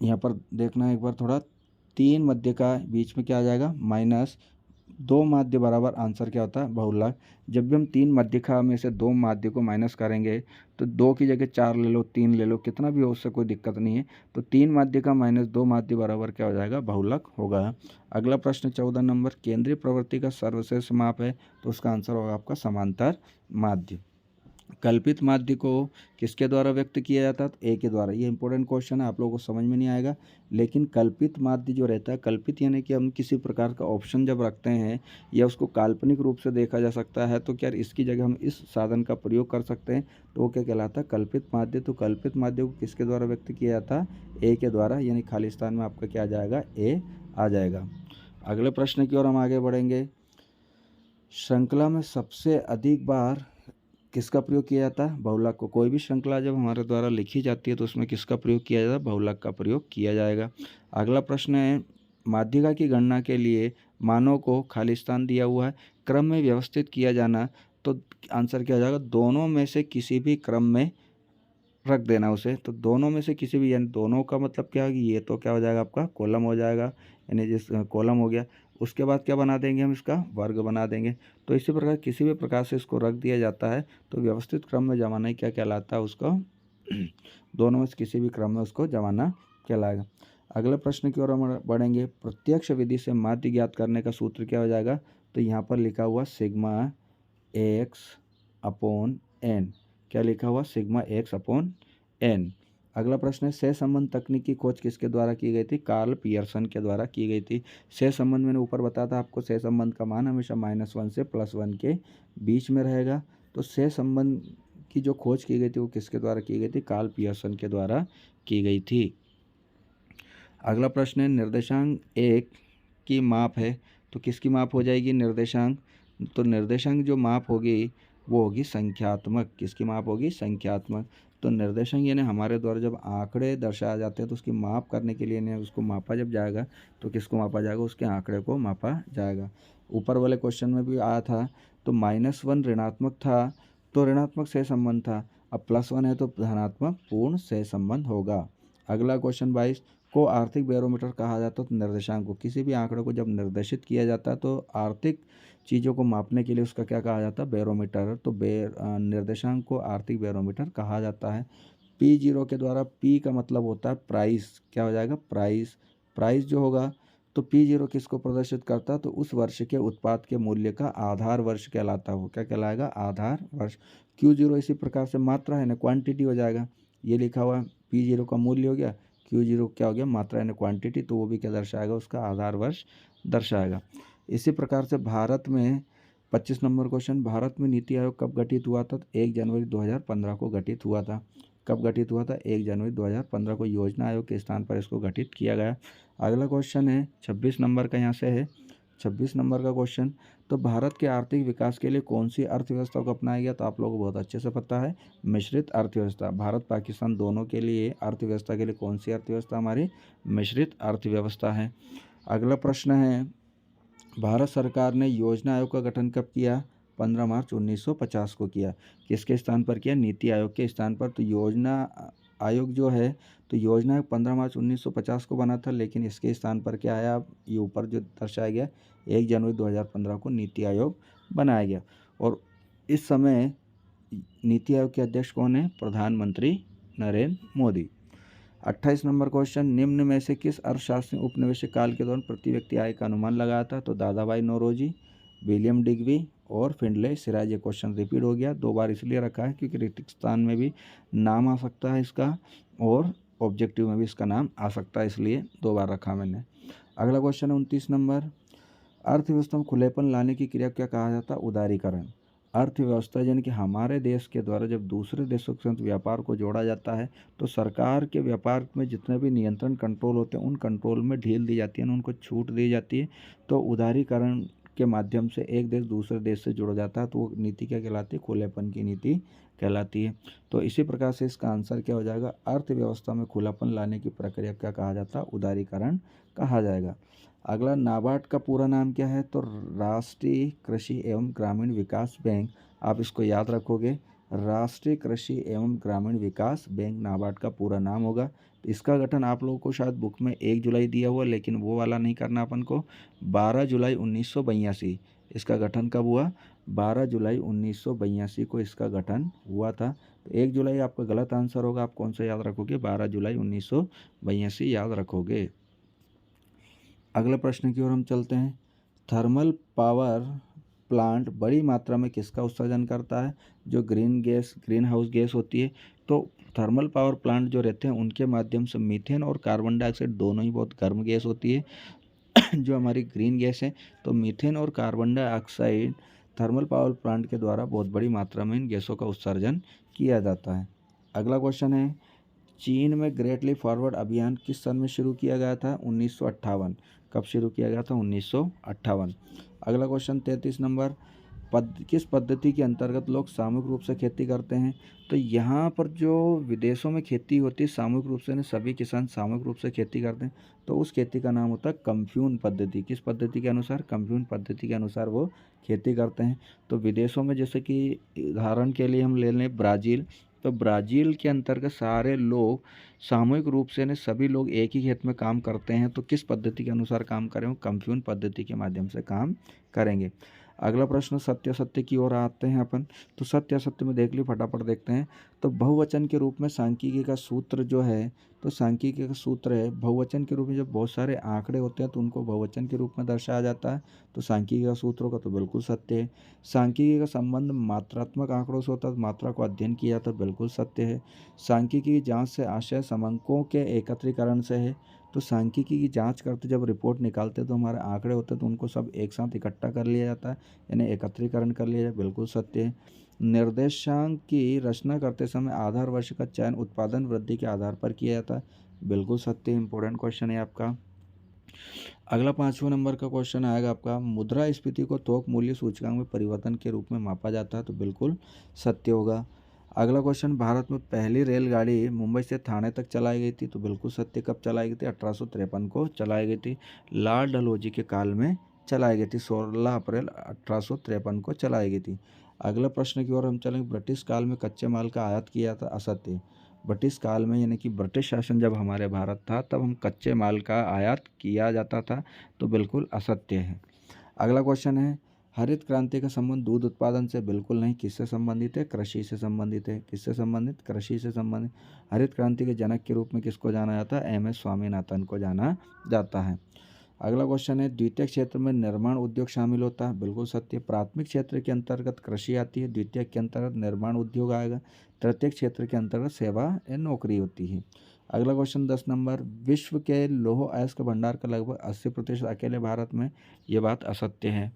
यहाँ पर देखना एक बार थोड़ा। 3 मध्य का बीच में क्या आ जाएगा, माइनस 2 माध्य बराबर आंसर क्या होता है, बहुलक। जब भी हम 3 मध्यिका में से 2 माध्य को माइनस करेंगे तो 2 की जगह 4 ले लो, 3 ले लो, कितना भी हो उससे कोई दिक्कत नहीं है। तो 3 माध्य का माइनस 2 माध्य बराबर क्या हो जाएगा, बहुलक होगा। अगला प्रश्न 14 नंबर, केंद्रीय प्रवृत्ति का सर्वश्रेष्ठ माप है तो उसका आंसर होगा आपका समांतर माध्य। कल्पित माध्य को किसके द्वारा व्यक्त किया जाता है, तो ए के द्वारा। ये इंपॉर्टेंट क्वेश्चन है, आप लोगों को समझ में नहीं आएगा, लेकिन कल्पित माध्य जो रहता है, कल्पित यानी कि हम किसी प्रकार का ऑप्शन जब रखते हैं या उसको काल्पनिक रूप से देखा जा सकता है तो क्या इसकी जगह हम इस साधन का प्रयोग कर सकते हैं, तो वो क्या कहलाता है, कल्पित माध्य। तो कल्पित माध्य को किसके द्वारा व्यक्त किया जाता है, ए के द्वारा, यानी खाली स्थान में आपका क्या आ जाएगा, ए आ जाएगा। अगले प्रश्न की ओर हम आगे बढ़ेंगे। श्रृंखला में सबसे अधिक बार किसका प्रयोग किया जाता है, बहुलक को। कोई भी श्रृंखला जब हमारे द्वारा लिखी जाती है तो उसमें किसका प्रयोग किया जाता है, बहुलक का प्रयोग किया जाएगा। अगला प्रश्न है, माध्यिका की गणना के लिए मानों को खाली स्थान दिया हुआ है, क्रम में व्यवस्थित किया जाना, तो आंसर क्या हो जाएगा, दोनों में से किसी भी क्रम में रख देना उसे। तो दोनों में से किसी भी, यानी दोनों का मतलब क्या है, ये तो क्या हो जाएगा आपका कॉलम हो जाएगा, यानी जिस कॉलम हो गया, उसके बाद क्या बना देंगे हम, इसका वर्ग बना देंगे। तो इसी प्रकार किसी भी प्रकार से इसको रख दिया जाता है तो व्यवस्थित क्रम में जमाना ही क्या कहलाता है उसको, दोनों में से किसी भी क्रम में उसको जमाना कहलाएगा। अगले प्रश्न की ओर हम बढ़ेंगे। प्रत्यक्ष विधि से माध्य ज्ञात करने का सूत्र क्या हो जाएगा, तो यहाँ पर लिखा हुआ सिग्मा एक्स अपॉन एन। क्या लिखा हुआ, सिग्मा एक्स अपॉन एन। अगला प्रश्न है, सहसंबंध तकनीक की खोज किसके द्वारा की गई थी, कार्ल पियर्सन के द्वारा की गई थी। सहसंबंध मैंने ऊपर बताया था आपको, सहसंबंध का मान हमेशा -1 से +1 के बीच में रहेगा। तो सहसंबंध की जो खोज की गई थी वो किसके द्वारा की गई थी, कार्ल पियर्सन के द्वारा की गई थी। अगला प्रश्न है, निर्देशांक 1 की माप है तो किसकी माप हो जाएगी, निर्देशांक। तो निर्देशांक जो माप होगी वो होगी संख्यात्मक। किसकी माप होगी, संख्यात्मक। तो निर्देशांक यानी हमारे द्वारा जब आंकड़े दर्शाए जाते हैं तो उसकी माप करने के लिए उसको मापा जब जाएगा तो किसको मापा जाएगा, उसके आंकड़े को मापा जाएगा। ऊपर वाले क्वेश्चन में भी आया था तो -1 ऋणात्मक था तो ऋणात्मक से संबंध था, अब +1 है तो धनात्मक पूर्ण से संबंध होगा। अगला क्वेश्चन 22 को आर्थिक बैरोमीटर कहा जाता है। तो निर्देशांक को, किसी भी आंकड़े को जब निर्देशित किया जाता है तो आर्थिक चीज़ों को मापने के लिए उसका क्या कहा जाता है, बैरोमीटर। तो निर्देशांक को आर्थिक बैरोमीटर कहा जाता है। P0 के द्वारा, P का मतलब होता है प्राइस, क्या हो जाएगा, प्राइस। प्राइस जो होगा तो P0 किसको प्रदर्शित करता है, तो उस वर्ष के उत्पाद के मूल्य का आधार वर्ष कहलाता है। वो क्या कहलाएगा, आधार वर्ष। Q0 इसी प्रकार से मात्रा है ना, क्वांटिटी हो जाएगा। ये लिखा हुआ है, P0 का मूल्य हो गया, Q0 क्या हो गया, मात्रा यानी क्वांटिटी, तो वो भी क्या दर्शाएगा, उसका आधार वर्ष दर्शाएगा। इसी प्रकार से भारत में 25 नंबर क्वेश्चन, भारत में नीति आयोग कब गठित हुआ था, तो 1 जनवरी 2015 को गठित हुआ था। कब गठित हुआ था, 1 जनवरी 2015 को योजना आयोग के स्थान पर इसको गठित किया गया। अगला क्वेश्चन है 26 नंबर का, यहाँ से है 26 नंबर का क्वेश्चन, तो भारत के आर्थिक विकास के लिए कौन सी अर्थव्यवस्था को अपनाया गया, तो आप लोगों को बहुत अच्छे से पता है, मिश्रित अर्थव्यवस्था। भारत पाकिस्तान दोनों के लिए अर्थव्यवस्था के लिए कौन सी अर्थव्यवस्था हमारी, मिश्रित अर्थव्यवस्था है। अगला प्रश्न है, भारत सरकार ने योजना आयोग का गठन कब किया, 15 मार्च 1950 को किया। किसके स्थान पर किया, नीति आयोग के स्थान पर। तो योजना आयोग जो है, तो योजना आयोग 15 मार्च 1950 को बना था, लेकिन इसके स्थान पर क्या आया, ये ऊपर जो दर्शाया गया 1 जनवरी 2015 को नीति आयोग बनाया गया। और इस समय नीति आयोग के अध्यक्ष कौन है, प्रधानमंत्री नरेंद्र मोदी। 28 नंबर क्वेश्चन, निम्न में से किस अर्थशास्त्री ने उपनिवेशिक काल के दौरान प्रति व्यक्ति आय का अनुमान लगाया था, तो दादाभाई नौरोजी, विलियम डिग्बी और फिंडले सिराज। ये क्वेश्चन रिपीट हो गया, 2 बार इसलिए रखा है क्योंकि रिक्त स्थान में भी नाम आ सकता है इसका और ऑब्जेक्टिव में भी इसका नाम आ सकता है, इसलिए 2 बार रखा मैंने। अगला क्वेश्चन है 29 नंबर, अर्थव्यवस्था में खुलेपन लाने की क्रिया क्या कहा जाता है, उदारीकरण। अर्थव्यवस्था यानी कि हमारे देश के द्वारा जब दूसरे देशों के साथ व्यापार को जोड़ा जाता है तो सरकार के व्यापार में जितने भी नियंत्रण कंट्रोल होते हैं उन कंट्रोल में ढील दी जाती है, उनको छूट दी जाती है। तो उदारीकरण के माध्यम से एक देश दूसरे देश से जुड़ जाता है, तो वो नीति क्या कहलाती है, खुलेपन की नीति कहलाती है। तो इसी प्रकार से इसका आंसर क्या हो जाएगा, अर्थव्यवस्था में खुलापन लाने की प्रक्रिया क्या कहा जाता है, उदारीकरण कहा जाएगा। अगला, नाबार्ड का पूरा नाम क्या है, तो राष्ट्रीय कृषि एवं ग्रामीण विकास बैंक। आप इसको याद रखोगे, राष्ट्रीय कृषि एवं ग्रामीण विकास बैंक नाबार्ड का पूरा नाम होगा। इसका गठन आप लोगों को शायद बुक में 1 जुलाई दिया हुआ, लेकिन वो वाला नहीं करना अपन को, 12 जुलाई 1982 इसका गठन कब हुआ, 12 जुलाई 1982 को इसका गठन हुआ था। तो 1 जुलाई आपका गलत आंसर होगा, आप कौन सा याद रखोगे, 12 जुलाई 1982 याद रखोगे। अगले प्रश्न की ओर हम चलते हैं, थर्मल पावर प्लांट बड़ी मात्रा में किसका उत्सर्जन करता है, जो ग्रीन हाउस गैस होती है। तो थर्मल पावर प्लांट जो रहते हैं उनके माध्यम से मीथेन और कार्बन डाइऑक्साइड दोनों ही बहुत गर्म गैस होती है। जो हमारी ग्रीन गैस है, तो मीथेन और carbon dioxide thermal power plant के द्वारा बहुत बड़ी मात्रा में इन गैसों का उत्सर्जन किया जाता है। अगला क्वेश्चन है, चीन में ग्रेट लीप फॉरवर्ड अभियान किस सन में शुरू किया गया था, 1958। कब शुरू किया गया था, 1958। अगला क्वेश्चन 33 नंबर, किस पद्धति के अंतर्गत लोग सामूहिक रूप से खेती करते हैं। तो यहाँ पर जो विदेशों में खेती होती है सामूहिक रूप से, सभी किसान सामूहिक रूप से खेती करते हैं, तो उस खेती का नाम होता है कम्फ्यून पद्धति। किस पद्धति के अनुसार, कम्फ्यून पद्धति के अनुसार वो खेती करते हैं। तो विदेशों में जैसे कि उदाहरण के लिए हम ले लें ब्राज़ील, तो ब्राज़ील के अंतर्गत सारे लोग सामूहिक रूप से ने सभी लोग एक ही खेत में काम करते हैं। तो किस पद्धति के अनुसार काम करें, कम्फ्यून पद्धति के माध्यम से काम करेंगे। अगला प्रश्न सत्य असत्य की ओर आते हैं अपन। तो सत्य असत्य में देख ली, फटाफट देखते हैं। तो बहुवचन के रूप में सांख्यिकी का सूत्र जो है, तो सांख्यिकी का सूत्र है, बहुवचन के रूप में जब बहुत सारे आंकड़े होते हैं तो उनको बहुवचन के रूप में दर्शाया जाता है। तो सांख्यिकी का सूत्र होगा, तो बिल्कुल सत्य है। सांख्यिकी का संबंध मात्रात्मक आंकड़ों से होता है, मात्रा को अध्ययन किया जाता है, बिल्कुल सत्य है। सांख्यिकी की जाँच से आशय समंकों के एकत्रीकरण से है। तो सांख्यिकी की जांच करते जब रिपोर्ट निकालते तो हमारे आंकड़े होते तो उनको सब एक साथ इकट्ठा कर लिया जाता है, यानी एकत्रीकरण कर लिया जाए, बिल्कुल सत्य है। निर्देशांक की रचना करते समय आधार वर्ष का चयन उत्पादन वृद्धि के आधार पर किया जाता है, बिल्कुल सत्य। इंपॉर्टेंट क्वेश्चन है आपका। अगला 5वें नंबर का क्वेश्चन आएगा आपका, मुद्रास्फीति को थोक मूल्य सूचकांक में परिवर्तन के रूप में मापा जाता है, तो बिल्कुल सत्य होगा। अगला क्वेश्चन, भारत में पहली रेलगाड़ी मुंबई से थाने तक चलाई गई थी, तो बिल्कुल सत्य। कब चलाई गई थी, 1853 को चलाई गई थी, लॉर्ड डलहौजी के काल में चलाई गई थी। 16 अप्रैल 1853 को चलाई गई थी। अगला प्रश्न की ओर हम चलेंगे। ब्रिटिश काल में कच्चे माल का आयात किया था, असत्य। ब्रिटिश काल में यानी कि ब्रिटिश शासन जब हमारे भारत था तब हम कच्चे माल का आयात किया जाता था, तो बिल्कुल असत्य है। अगला क्वेश्चन है, हरित क्रांति का संबंध दूध उत्पादन से बिल्कुल नहीं, किससे संबंधित है? कृषि से संबंधित है। किससे संबंधित? कृषि से संबंधित। हरित क्रांति के जनक के रूप में किसको जाना जाता है? एम.एस. स्वामीनाथन को जाना जाता है। अगला क्वेश्चन है, द्वितीय क्षेत्र में निर्माण उद्योग शामिल होता है, बिल्कुल सत्य। प्राथमिक क्षेत्र के अंतर्गत कृषि आती है, द्वितीय के अंतर्गत निर्माण उद्योग आएगा, तृतीय क्षेत्र के अंतर्गत सेवा या नौकरी होती है। अगला क्वेश्चन 10 नंबर, विश्व के लौह अयस्क भंडार का लगभग 80% अकेले भारत में, ये बात असत्य है।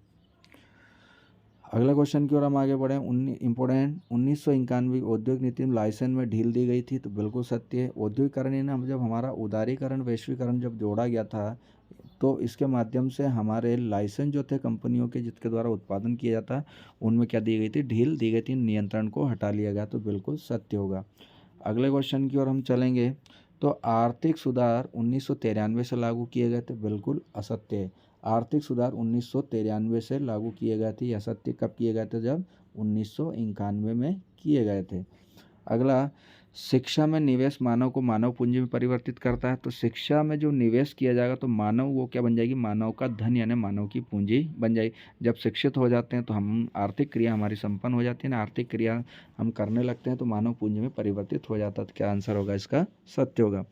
अगला क्वेश्चन की ओर हम आगे बढ़े। इंपोर्टेंट 1991 औद्योगिक नीति में लाइसेंस में ढील दी गई थी, तो बिल्कुल सत्य है। औद्योगिकरण यानी जब हमारा उदारीकरण वैश्वीकरण जब जोड़ा गया था, तो इसके माध्यम से हमारे लाइसेंस जो थे कंपनियों के जिसके द्वारा उत्पादन किया जाता उनमें क्या दी गई थी? ढील दी गई थी, नियंत्रण को हटा लिया गया, तो बिल्कुल सत्य होगा। अगले क्वेश्चन की ओर हम चलेंगे। तो आर्थिक सुधार 1993 से लागू किए गए थे, बिल्कुल असत्य है। आर्थिक सुधार 1993 से लागू किए गए थे, यह सत्य। कब किए गए थे? जब 1991 में किए गए थे। अगला, शिक्षा में निवेश मानव को मानव पूंजी में परिवर्तित करता है, तो शिक्षा में जो निवेश किया जाएगा तो मानव वो क्या बन जाएगी? मानव का धन यानी मानव की पूंजी बन जाएगी। जब शिक्षित हो जाते हैं तो हम आर्थिक क्रिया हमारी संपन्न हो जाती है ना, आर्थिक क्रिया हम करने लगते हैं तो मानव पूंजी में परिवर्तित हो जाता है। तो क्या आंसर होगा इसका? सत्य होगा।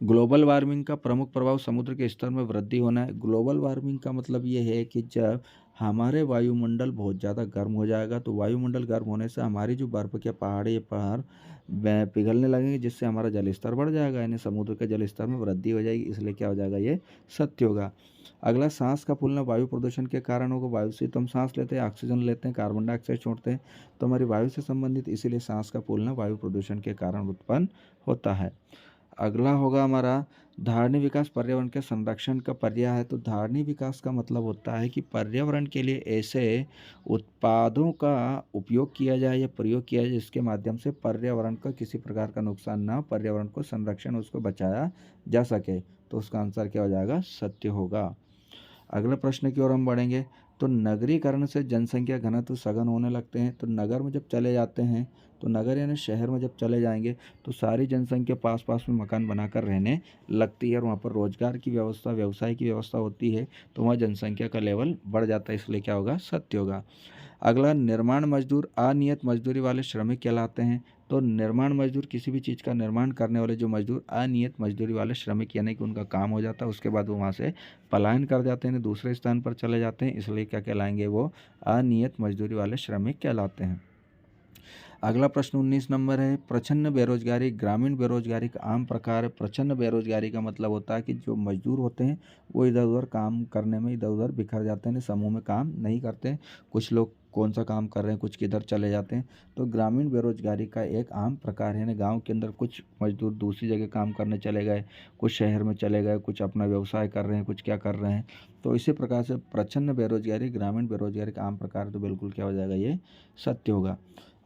ग्लोबल वार्मिंग का प्रमुख प्रभाव समुद्र के स्तर में वृद्धि होना है। ग्लोबल वार्मिंग का मतलब ये है कि जब हमारे वायुमंडल बहुत ज़्यादा गर्म हो जाएगा, तो वायुमंडल गर्म होने से हमारी जो बर्फ़ के पहाड़ पिघलने लगेंगे, जिससे हमारा जल स्तर बढ़ जाएगा, यानी समुद्र के जल स्तर में वृद्धि हो जाएगी। इसलिए क्या हो जाएगा? ये सत्य होगा। अगला, सांस का फूलना वायु प्रदूषण के कारण होगा। वायु से तो हम सांस लेते हैं, ऑक्सीजन लेते हैं, कार्बन डाइऑक्साइड छोड़ते हैं, तो हमारी वायु से संबंधित, इसीलिए सांस का फूलना वायु प्रदूषण के कारण उत्पन्न होता है। अगला होगा हमारा, धारणीय विकास पर्यावरण के संरक्षण का पर्याय है। तो धारणीय विकास का मतलब होता है कि पर्यावरण के लिए ऐसे उत्पादों का उपयोग किया जाए या प्रयोग किया जाए जिसके माध्यम से पर्यावरण का किसी प्रकार का नुकसान ना हो, पर्यावरण को संरक्षण उसको बचाया जा सके। तो उसका आंसर क्या हो जाएगा? सत्य होगा। अगले प्रश्न की ओर हम बढ़ेंगे। तो नगरीकरण से जनसंख्या घनत्व सघन होने लगते हैं। तो नगर में जब चले जाते हैं, तो नगर यानी शहर में जब चले जाएंगे तो सारी जनसंख्या पास पास में मकान बनाकर रहने लगती है और वहाँ पर रोजगार की व्यवस्था, व्यवसाय की व्यवस्था होती है, तो वहाँ जनसंख्या का लेवल बढ़ जाता है। इसलिए क्या होगा? सत्य होगा। अगला, निर्माण मजदूर अनियत मजदूरी वाले श्रमिक कहलाते हैं। तो निर्माण मजदूर किसी भी चीज़ का निर्माण करने वाले जो मजदूर अनियत मजदूरी वाले श्रमिक, यानी कि उनका काम हो जाता है उसके बाद वो वहाँ से पलायन कर जाते हैं, दूसरे स्थान पर चले जाते हैं, इसलिए क्या कहलाएंगे? वो अनियत मजदूरी वाले श्रमिक कहलाते हैं। अगला प्रश्न 19 नंबर है, प्रच्छन्न बेरोजगारी ग्रामीण बेरोजगारी का आम प्रकार है। प्रच्छन्न बेरोजगारी का मतलब होता है कि जो मजदूर होते हैं वो इधर उधर काम करने में इधर उधर बिखर जाते हैं, समूह में काम नहीं करते हैं। कुछ लोग कौन सा काम कर रहे हैं, कुछ किधर चले जाते हैं। तो ग्रामीण बेरोजगारी का एक आम प्रकार है ना, गाँव के अंदर कुछ मजदूर दूसरी जगह काम करने चले गए, कुछ शहर में चले गए, कुछ अपना व्यवसाय कर रहे हैं, कुछ क्या कर रहे हैं। तो इसी प्रकार से प्रच्छन्न बेरोजगारी ग्रामीण बेरोजगारी का आम प्रकार है, तो बिल्कुल क्या हो जाएगा? ये सत्य होगा।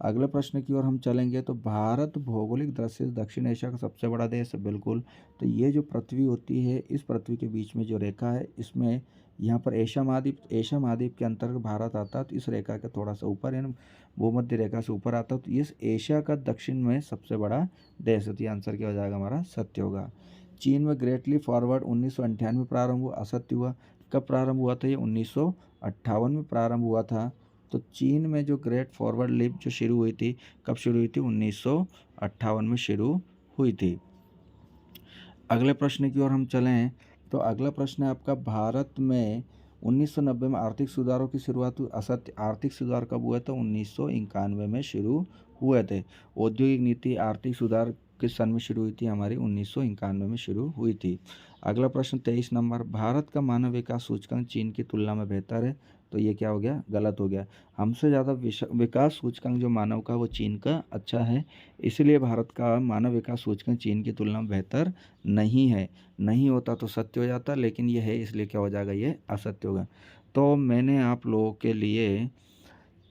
अगले प्रश्न की ओर हम चलेंगे। तो भारत भौगोलिक दृष्टि से दक्षिण एशिया का सबसे बड़ा देश है, बिल्कुल। तो ये जो पृथ्वी होती है, इस पृथ्वी के बीच में जो रेखा है, इसमें यहाँ पर एशिया महाद्वीप के अंतर्गत भारत आता है, तो इस रेखा के थोड़ा सा ऊपर यानी भूमध्य रेखा से ऊपर आता है, तो इस एशिया का दक्षिण में सबसे बड़ा देश है। तो ये आंसर क्या हो जाएगा हमारा? सत्य होगा। चीन में ग्रेट लीप फॉरवर्ड 1998 में प्रारंभ हुआ, असत्य हुआ। कब प्रारंभ हुआ था? ये 1958 में प्रारंभ हुआ था। तो चीन में जो ग्रेट फॉरवर्ड लीप जो शुरू हुई थी, कब शुरू हुई थी? 1958 में शुरू हुई थी। अगले प्रश्न की ओर हम चलें। तो अगला प्रश्न है आपका, भारत में 1990 में आर्थिक सुधारों की शुरुआत हुई, असत्य। आर्थिक सुधार कब हुए थे? 1991 में शुरू हुए थे। औद्योगिक नीति आर्थिक सुधार किस सन में शुरू हुई थी? हमारी 1991 में शुरू हुई थी। अगला प्रश्न 23 नंबर, भारत का मानव विकास सूचकांक चीन की तुलना में बेहतर है। तो ये क्या हो गया? गलत हो गया। हमसे ज़्यादा विकास सूचकांक जो मानव का वो चीन का अच्छा है, इसलिए भारत का मानव विकास सूचकांक चीन की तुलना में बेहतर नहीं है। नहीं होता तो सत्य हो जाता, लेकिन ये है, इसलिए क्या हो जाएगा? ये असत्य होगा। तो मैंने आप लोगों के लिए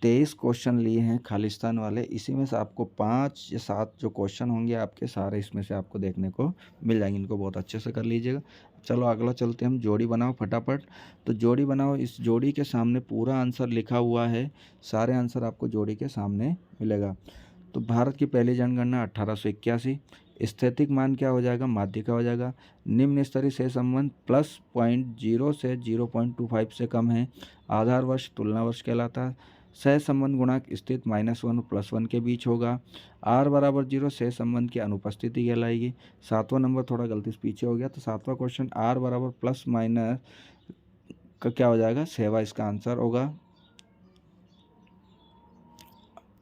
23 क्वेश्चन लिए हैं खालिस्तान वाले। इसी में से आपको 5 या 7 जो क्वेश्चन होंगे आपके सारे इसमें से आपको देखने को मिल जाएंगे। इनको बहुत अच्छे से कर लीजिएगा। चलो अगला चलते हैं हम। जोड़ी बनाओ फटाफट। तो जोड़ी बनाओ, इस जोड़ी के सामने पूरा आंसर लिखा हुआ है। सारे आंसर आपको जोड़ी के सामने मिलेगा। तो भारत की पहली जनगणना 1881। स्थैतिक मान क्या हो जाएगा, माध्यिका हो जाएगा। निम्न स्तरीय सहसंबंध +0.0 से 0.25 से कम है। आधार वर्ष तुलना वर्ष कहलाता है। सहसंबंध गुणांक स्थित -1 और +1 के बीच होगा। r बराबर 0 सहसंबंध की अनुपस्थिति कहलाएगी। 7वां नंबर थोड़ा गलती से पीछे हो गया, तो 7वां क्वेश्चन r बराबर प्लस माइनस का क्या हो जाएगा, सेवा इसका आंसर होगा।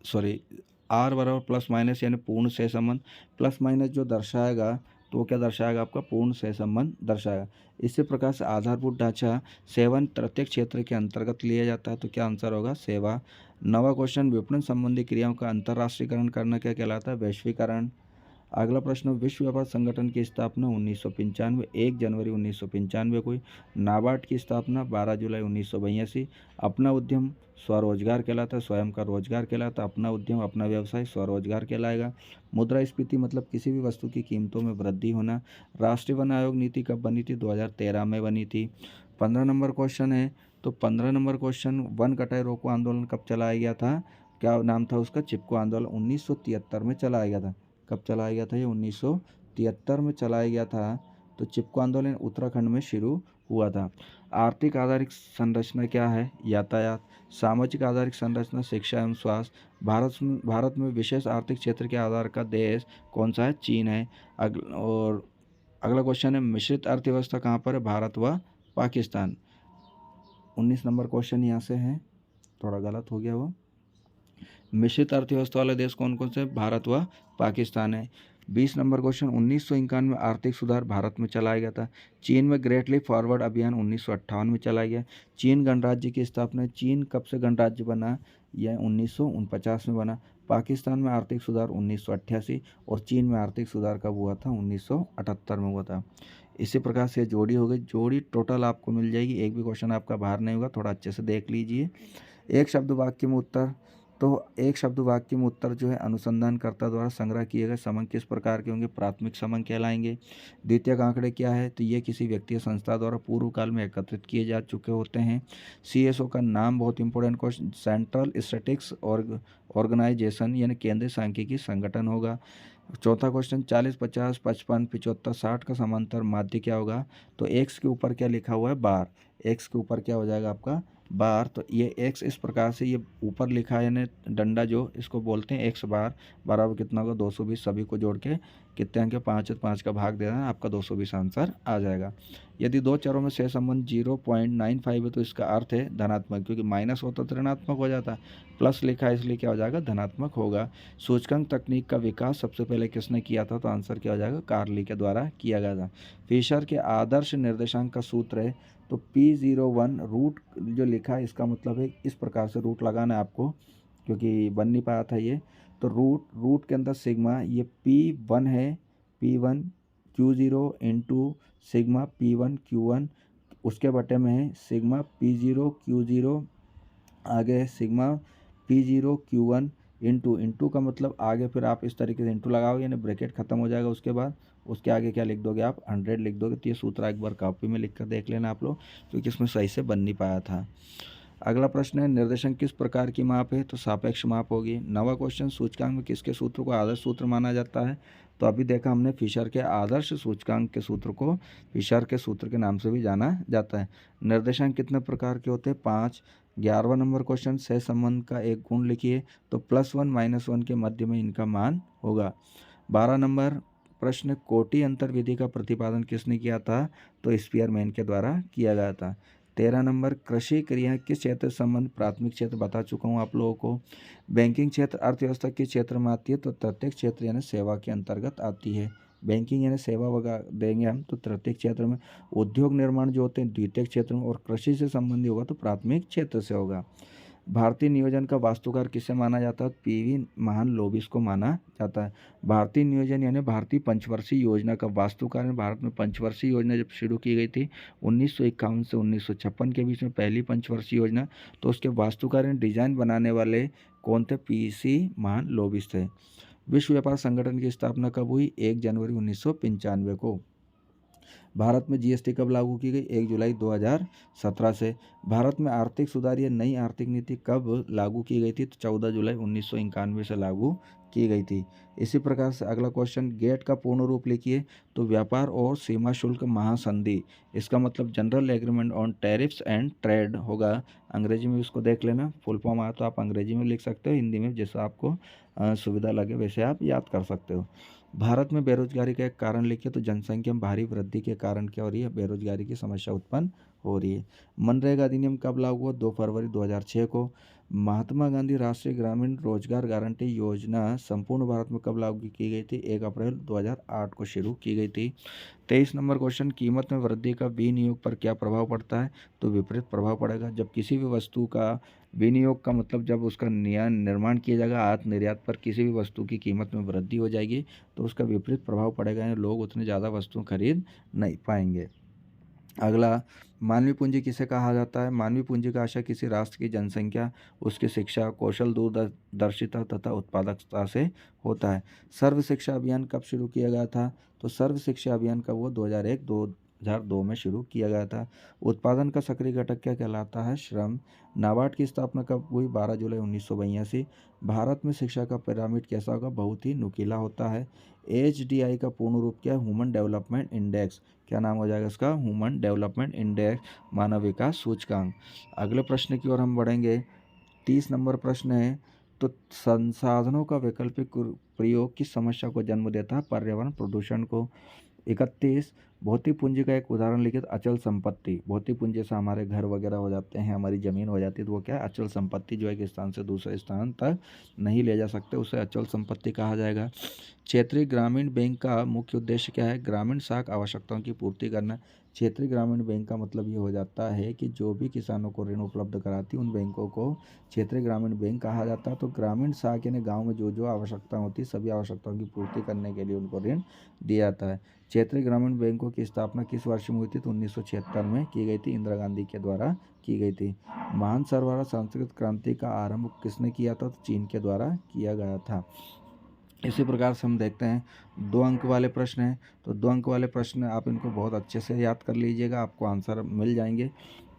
सॉरी, r बराबर प्लस माइनस यानी पूर्ण सहसंबंध। प्लस माइनस जो दर्शाएगा तो वो क्या दर्शाएगा, आपका पूर्ण सहसंबंध दर्शाएगा। इसी प्रकार से आधारभूत ढांचा सेवन प्रत्येक क्षेत्र के अंतर्गत लिया जाता है, तो क्या आंसर होगा, सेवा। 9वां क्वेश्चन विपणन संबंधी क्रियाओं का अंतर्राष्ट्रीयकरण करना क्या कहलाता है, वैश्वीकरण। अगला प्रश्न, विश्व व्यापार संगठन की स्थापना 1995 1 जनवरी 1995 को हुई। नाबार्ड की स्थापना 12 जुलाई 1982। अपना उद्यम स्वरोजगार कहलाता है, स्वयं का रोजगार कहलाता है। अपना उद्यम अपना व्यवसाय स्वरोजगार कहलाएगा। मुद्रास्फीति मतलब किसी भी वस्तु की कीमतों में वृद्धि होना। राष्ट्रीय वन आयोग नीति कब बनी थी, 2013 में बनी थी। 15 नंबर क्वेश्चन है। तो 15 नंबर क्वेश्चन, वन कटाई रोको आंदोलन कब चलाया गया था, क्या नाम था उसका, चिपको आंदोलन 1973 में चलाया गया था। कब चलाया गया था, ये 1973 में चलाया गया था। तो चिपको आंदोलन उत्तराखंड में शुरू हुआ था। आर्थिक आधारित संरचना क्या है, यातायात। सामाजिक आधारित संरचना शिक्षा एवं स्वास्थ्य। भारत में विशेष आर्थिक क्षेत्र के आधार का देश कौन सा है, चीन है। और अगला क्वेश्चन है, मिश्रित अर्थव्यवस्था कहाँ पर है, भारत व पाकिस्तान। 19 नंबर क्वेश्चन यहाँ से है, थोड़ा गलत हो गया वो। मिश्रित अर्थव्यवस्था वाले देश कौन कौन से, भारत व पाकिस्तान है। 20 नंबर क्वेश्चन, 1951 में आर्थिक सुधार भारत में चलाया गया था। चीन में ग्रेट लीप फॉरवर्ड अभियान 1958 में चलाया गया। चीन गणराज्य की स्थापना, चीन कब से गणराज्य बना, यह 1949 में बना। पाकिस्तान में आर्थिक सुधार 1988 और चीन में आर्थिक सुधार कब हुआ था, 1978 में हुआ था। इसी प्रकार से जोड़ी हो गई। जोड़ी टोटल आपको मिल जाएगी, एक भी क्वेश्चन आपका बाहर नहीं होगा, थोड़ा अच्छे से देख लीजिए। एक शब्द वाक्य में उत्तर, तो एक शब्द वाक्य में उत्तर जो है अनुसंधानकर्ता द्वारा संग्रह किए गए समंक किस प्रकार के होंगे, प्राथमिक समंक कहलाएंगे। द्वितीयक आंकड़े क्या है, तो ये किसी व्यक्ति या संस्था द्वारा पूर्व काल में एकत्रित किए जा चुके होते हैं। CSO का नाम बहुत important question, central statistics organization यानी केंद्रीय सांख्यिकी संगठन होगा। चौथा क्वेश्चन, 40, 50, 55, 75, 60 का समांतर माध्य क्या होगा, तो x के ऊपर क्या लिखा हुआ है, बार। x के ऊपर क्या हो जाएगा आपका, बार। तो ये x इस प्रकार से ये ऊपर लिखा है यानी डंडा जो, इसको बोलते हैं x बार बराबर कितना होगा, 220। सभी को जोड़ के कितने अंक, 5 5 का भाग दे देना, आपका 220 आंसर आ जाएगा। यदि दो चरों में सहसंबंध 0.95 है तो इसका अर्थ है धनात्मक, क्योंकि माइनस होता तो ऋणात्मक हो जाता, प्लस लिखा है इसलिए क्या हो जाएगा, धनात्मक होगा। सूचकांक तकनीक का विकास सबसे पहले किसने किया था, तो आंसर क्या हो जाएगा, कार्ली के द्वारा किया गया था। फिशर के आदर्श निर्देशांक का सूत्र है, तो P01 रूट जो लिखा है इसका मतलब है इस प्रकार से रूट लगाना है आपको, क्योंकि बन नहीं पाया था ये। तो रूट के अंदर सिग्मा, ये P1 है, P1 Q0 into sigma P1 Q1, उसके बटे में है सिग्मा P0 Q0, आगे सिग्मा P0 Q1 इंटू का मतलब आगे फिर आप इस तरीके से इंटू लगाओगे यानी ब्रैकेट खत्म हो जाएगा। उसके बाद उसके आगे क्या लिख दोगे आप, 100 लिख दोगे। तो ये सूत्र एक बार कॉपी में लिख कर देख लेना आप लोग, क्योंकि इसमें सही से बन नहीं पाया था। अगला प्रश्न है, निर्देशांक किस प्रकार की माप है, तो सापेक्ष माप होगी। 9वां क्वेश्चन, सूचकांक में किसके सूत्र को आदर्श सूत्र माना जाता है, तो अभी देखा हमने फिशर के आदर्श सूचकांक के सूत्र को फिशर के सूत्र के नाम से भी जाना जाता है। निर्देशांक कितने प्रकार के होते हैं, 5। 11वां नंबर क्वेश्चन, सहसंबंध का एक गुण लिखिए, तो +1 -1 के मध्य में इनका मान होगा। 12 नंबर प्रश्न, कोटि अंतर विधि का प्रतिपादन किसने किया था, तो स्पीयरमैन के द्वारा किया गया था। 13 नंबर, कृषि क्रियाएं किस क्षेत्र से संबंध, प्राथमिक क्षेत्र बता चुका हूँ आप लोगों को। बैंकिंग क्षेत्र अर्थव्यवस्था के क्षेत्र में आती है, तो तृतीयक क्षेत्र यानी सेवा के अंतर्गत आती है। बैंकिंग यानी सेवा वगैरह देंगे हम तो तृतीयक क्षेत्र में। उद्योग निर्माण जो होते हैं द्वितीयक क्षेत्र में, और कृषि से संबंधी होगा तो प्राथमिक क्षेत्र से होगा। भारतीय नियोजन का वास्तुकार किसे माना जाता है? पीवी महालनोबिस को माना जाता है। भारतीय नियोजन यानी भारतीय पंचवर्षीय योजना का वास्तुकार है। भारत में पंचवर्षीय योजना जब शुरू की गई थी 1951 से 1956 के बीच में पहली पंचवर्षीय योजना, तो उसके वास्तुकार यानी डिजाइन बनाने वाले कौन थे? पीसी महालनोबिस थे। विश्व व्यापार संगठन की स्थापना कब हुई? 1 जनवरी 1995 को। भारत में जीएसटी कब लागू की गई? 1 जुलाई 2017 से। भारत में आर्थिक सुधार या नई आर्थिक नीति कब लागू की गई थी? तो 14 जुलाई 1991 से लागू की गई थी। इसी प्रकार से अगला क्वेश्चन, गेट का पूर्ण रूप लिखिए। तो व्यापार और सीमा शुल्क महासंधि, इसका मतलब general agreement on tariffs and trade होगा। अंग्रेजी में इसको देख लेना, फुल फॉर्म आया तो आप अंग्रेजी में लिख सकते हो, हिंदी में जैसा आपको सुविधा लगे वैसे आप याद कर सकते हो। भारत में बेरोजगारी का एक कारण लिखिए। तो जनसंख्या में भारी वृद्धि के कारण क्या हो रही है? बेरोजगारी की समस्या उत्पन्न हो रही है। मनरेगा अधिनियम कब लागू हुआ? 2 फरवरी 2006 को। महात्मा गांधी राष्ट्रीय ग्रामीण रोजगार गारंटी योजना संपूर्ण भारत में कब लागू की गई थी? 1 अप्रैल 2008 को शुरू की गई थी। 23 नंबर क्वेश्चन, कीमत में वृद्धि का विनियोग पर क्या प्रभाव पड़ता है? तो विपरीत प्रभाव पड़ेगा। जब किसी भी वस्तु का विनियोग का मतलब जब उसका निर्माण किया जाएगा, आयात निर्यात पर किसी भी वस्तु की कीमत में वृद्धि हो जाएगी तो उसका विपरीत प्रभाव पड़ेगा, यानी लोग उतने ज़्यादा वस्तु खरीद नहीं पाएंगे। अगला, मानवीय पूंजी किसे कहा जाता है? मानवीय पूंजी का आशय किसी राष्ट्र की जनसंख्या, उसकी शिक्षा, कौशल, दूरदर्शिता तथा उत्पादकता से होता है। सर्व शिक्षा अभियान कब शुरू किया गया था? तो सर्व शिक्षा अभियान कब हुआ? 2002 में शुरू किया गया था। उत्पादन का सक्रिय घटक क्या कहलाता है? श्रम। नाबार्ड की स्थापना कब हुई? 12 जुलाई 1982। भारत में शिक्षा का पिरामिड कैसा होगा? बहुत ही नुकीला होता है। HDI का पूर्ण रूप क्या है? Human development index. क्या नाम हो जाएगा इसका? ह्यूमन डेवलपमेंट इंडेक्स, मानव विकास सूचकांक। अगले प्रश्न की ओर हम बढ़ेंगे। 30 नंबर प्रश्न है, तो संसाधनों का वैकल्पिक प्रयोग किस समस्या को जन्म देता है? पर्यावरण प्रदूषण को। 31, भौतिक पूंजी का एक उदाहरण लिखिए। तो अचल संपत्ति, भौतिक पूंजी से हमारे घर वगैरह हो जाते हैं, हमारी ज़मीन हो जाती है, तो वो क्या है? अचल संपत्ति, जो एक स्थान से दूसरे स्थान तक नहीं ले जा सकते, उसे अचल संपत्ति कहा जाएगा। क्षेत्रीय ग्रामीण बैंक का मुख्य उद्देश्य क्या है? ग्रामीण साख आवश्यकताओं की पूर्ति करना। क्षेत्रीय ग्रामीण बैंक का मतलब ये हो जाता है कि जो भी किसानों को ऋण उपलब्ध कराती है उन बैंकों को क्षेत्रीय ग्रामीण बैंक कहा जाता है। तो ग्रामीण साख यानी गाँव में जो जो आवश्यकता होती है सभी आवश्यकताओं की पूर्ति करने के लिए उनको ऋण दिया जाता है। क्षेत्रीय ग्रामीण बैंकों की स्थापना किस वर्ष में हुई थी? तो 1976 में की गई थी, इंदिरा गांधी के द्वारा की गई थी। महान सरवारा सांस्कृतिक क्रांति का आरंभ किसने किया था? तो चीन के द्वारा किया गया था। इसी प्रकार से हम देखते हैं 2 अंक वाले प्रश्न हैं। तो 2 अंक वाले प्रश्न आप इनको बहुत अच्छे से याद कर लीजिएगा, आपको आंसर मिल जाएंगे।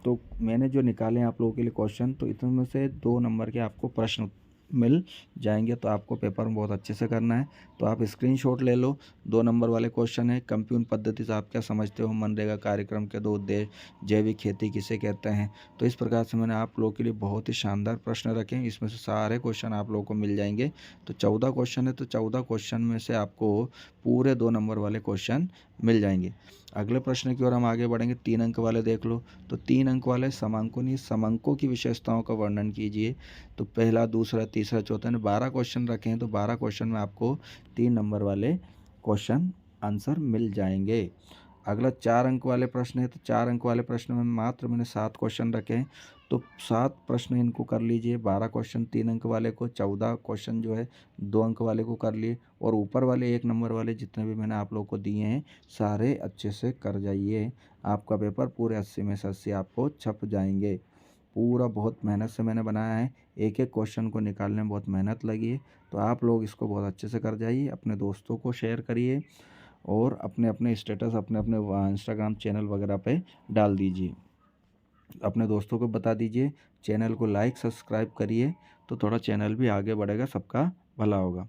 तो मैंने जो निकाले हैं आप लोगों के लिए क्वेश्चन, तो इतने से 2 नंबर के आपको प्रश्न मिल जाएंगे। तो आपको पेपर में बहुत अच्छे से करना है। तो आप स्क्रीनशॉट ले लो। 2 नंबर वाले क्वेश्चन है, कंप्यून पद्धति से आप क्या समझते हो? मनरेगा कार्यक्रम के 2 उद्देश्य, जैविक खेती किसे कहते हैं? तो इस प्रकार से मैंने आप लोगों के लिए बहुत ही शानदार प्रश्न रखे हैं। इसमें से सारे क्वेश्चन आप लोगों को मिल जाएंगे। तो 14 क्वेश्चन है, तो 14 क्वेश्चन में से आपको पूरे 2 नंबर वाले क्वेश्चन मिल जाएंगे। अगले प्रश्न की ओर हम आगे बढ़ेंगे। 3 अंक वाले देख लो। तो 3 अंक वाले समांकों समंकों की विशेषताओं का वर्णन कीजिए। तो पहला, दूसरा, तीसरा, चौथा ने 12 क्वेश्चन रखे हैं। तो 12 क्वेश्चन में आपको 3 नंबर वाले क्वेश्चन आंसर मिल जाएंगे। अगला 4 अंक वाले प्रश्न है। तो 4 अंक वाले प्रश्न में मात्र मैंने 7 क्वेश्चन रखे हैं। तो 7 प्रश्न इनको कर लीजिए। 12 क्वेश्चन 3 अंक वाले को, 14 क्वेश्चन जो है 2 अंक वाले को कर लिए, और ऊपर वाले 1 नंबर वाले जितने भी मैंने आप लोगों को दिए हैं सारे अच्छे से कर जाइए। आपका पेपर पूरे 80 में से 80 आपको छप जाएंगे। पूरा बहुत मेहनत से मैंने बनाया है, एक एक क्वेश्चन को निकालने में बहुत मेहनत लगी है। तो आप लोग इसको बहुत अच्छे से कर जाइए, अपने दोस्तों को शेयर करिए और अपने अपने स्टेटस, अपने अपने इंस्टाग्राम चैनल वगैरह पे डाल दीजिए। अपने दोस्तों को बता दीजिए, चैनल को लाइक सब्सक्राइब करिए, तो थोड़ा चैनल भी आगे बढ़ेगा, सबका भला होगा।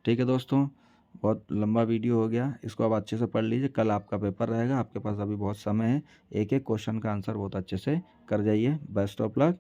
ठीक है दोस्तों, बहुत लंबा वीडियो हो गया, इसको आप अच्छे से पढ़ लीजिए। कल आपका पेपर रहेगा, आपके पास अभी बहुत समय है। एक एक क्वेश्चन का आंसर बहुत अच्छे से कर जाइए। Best of luck.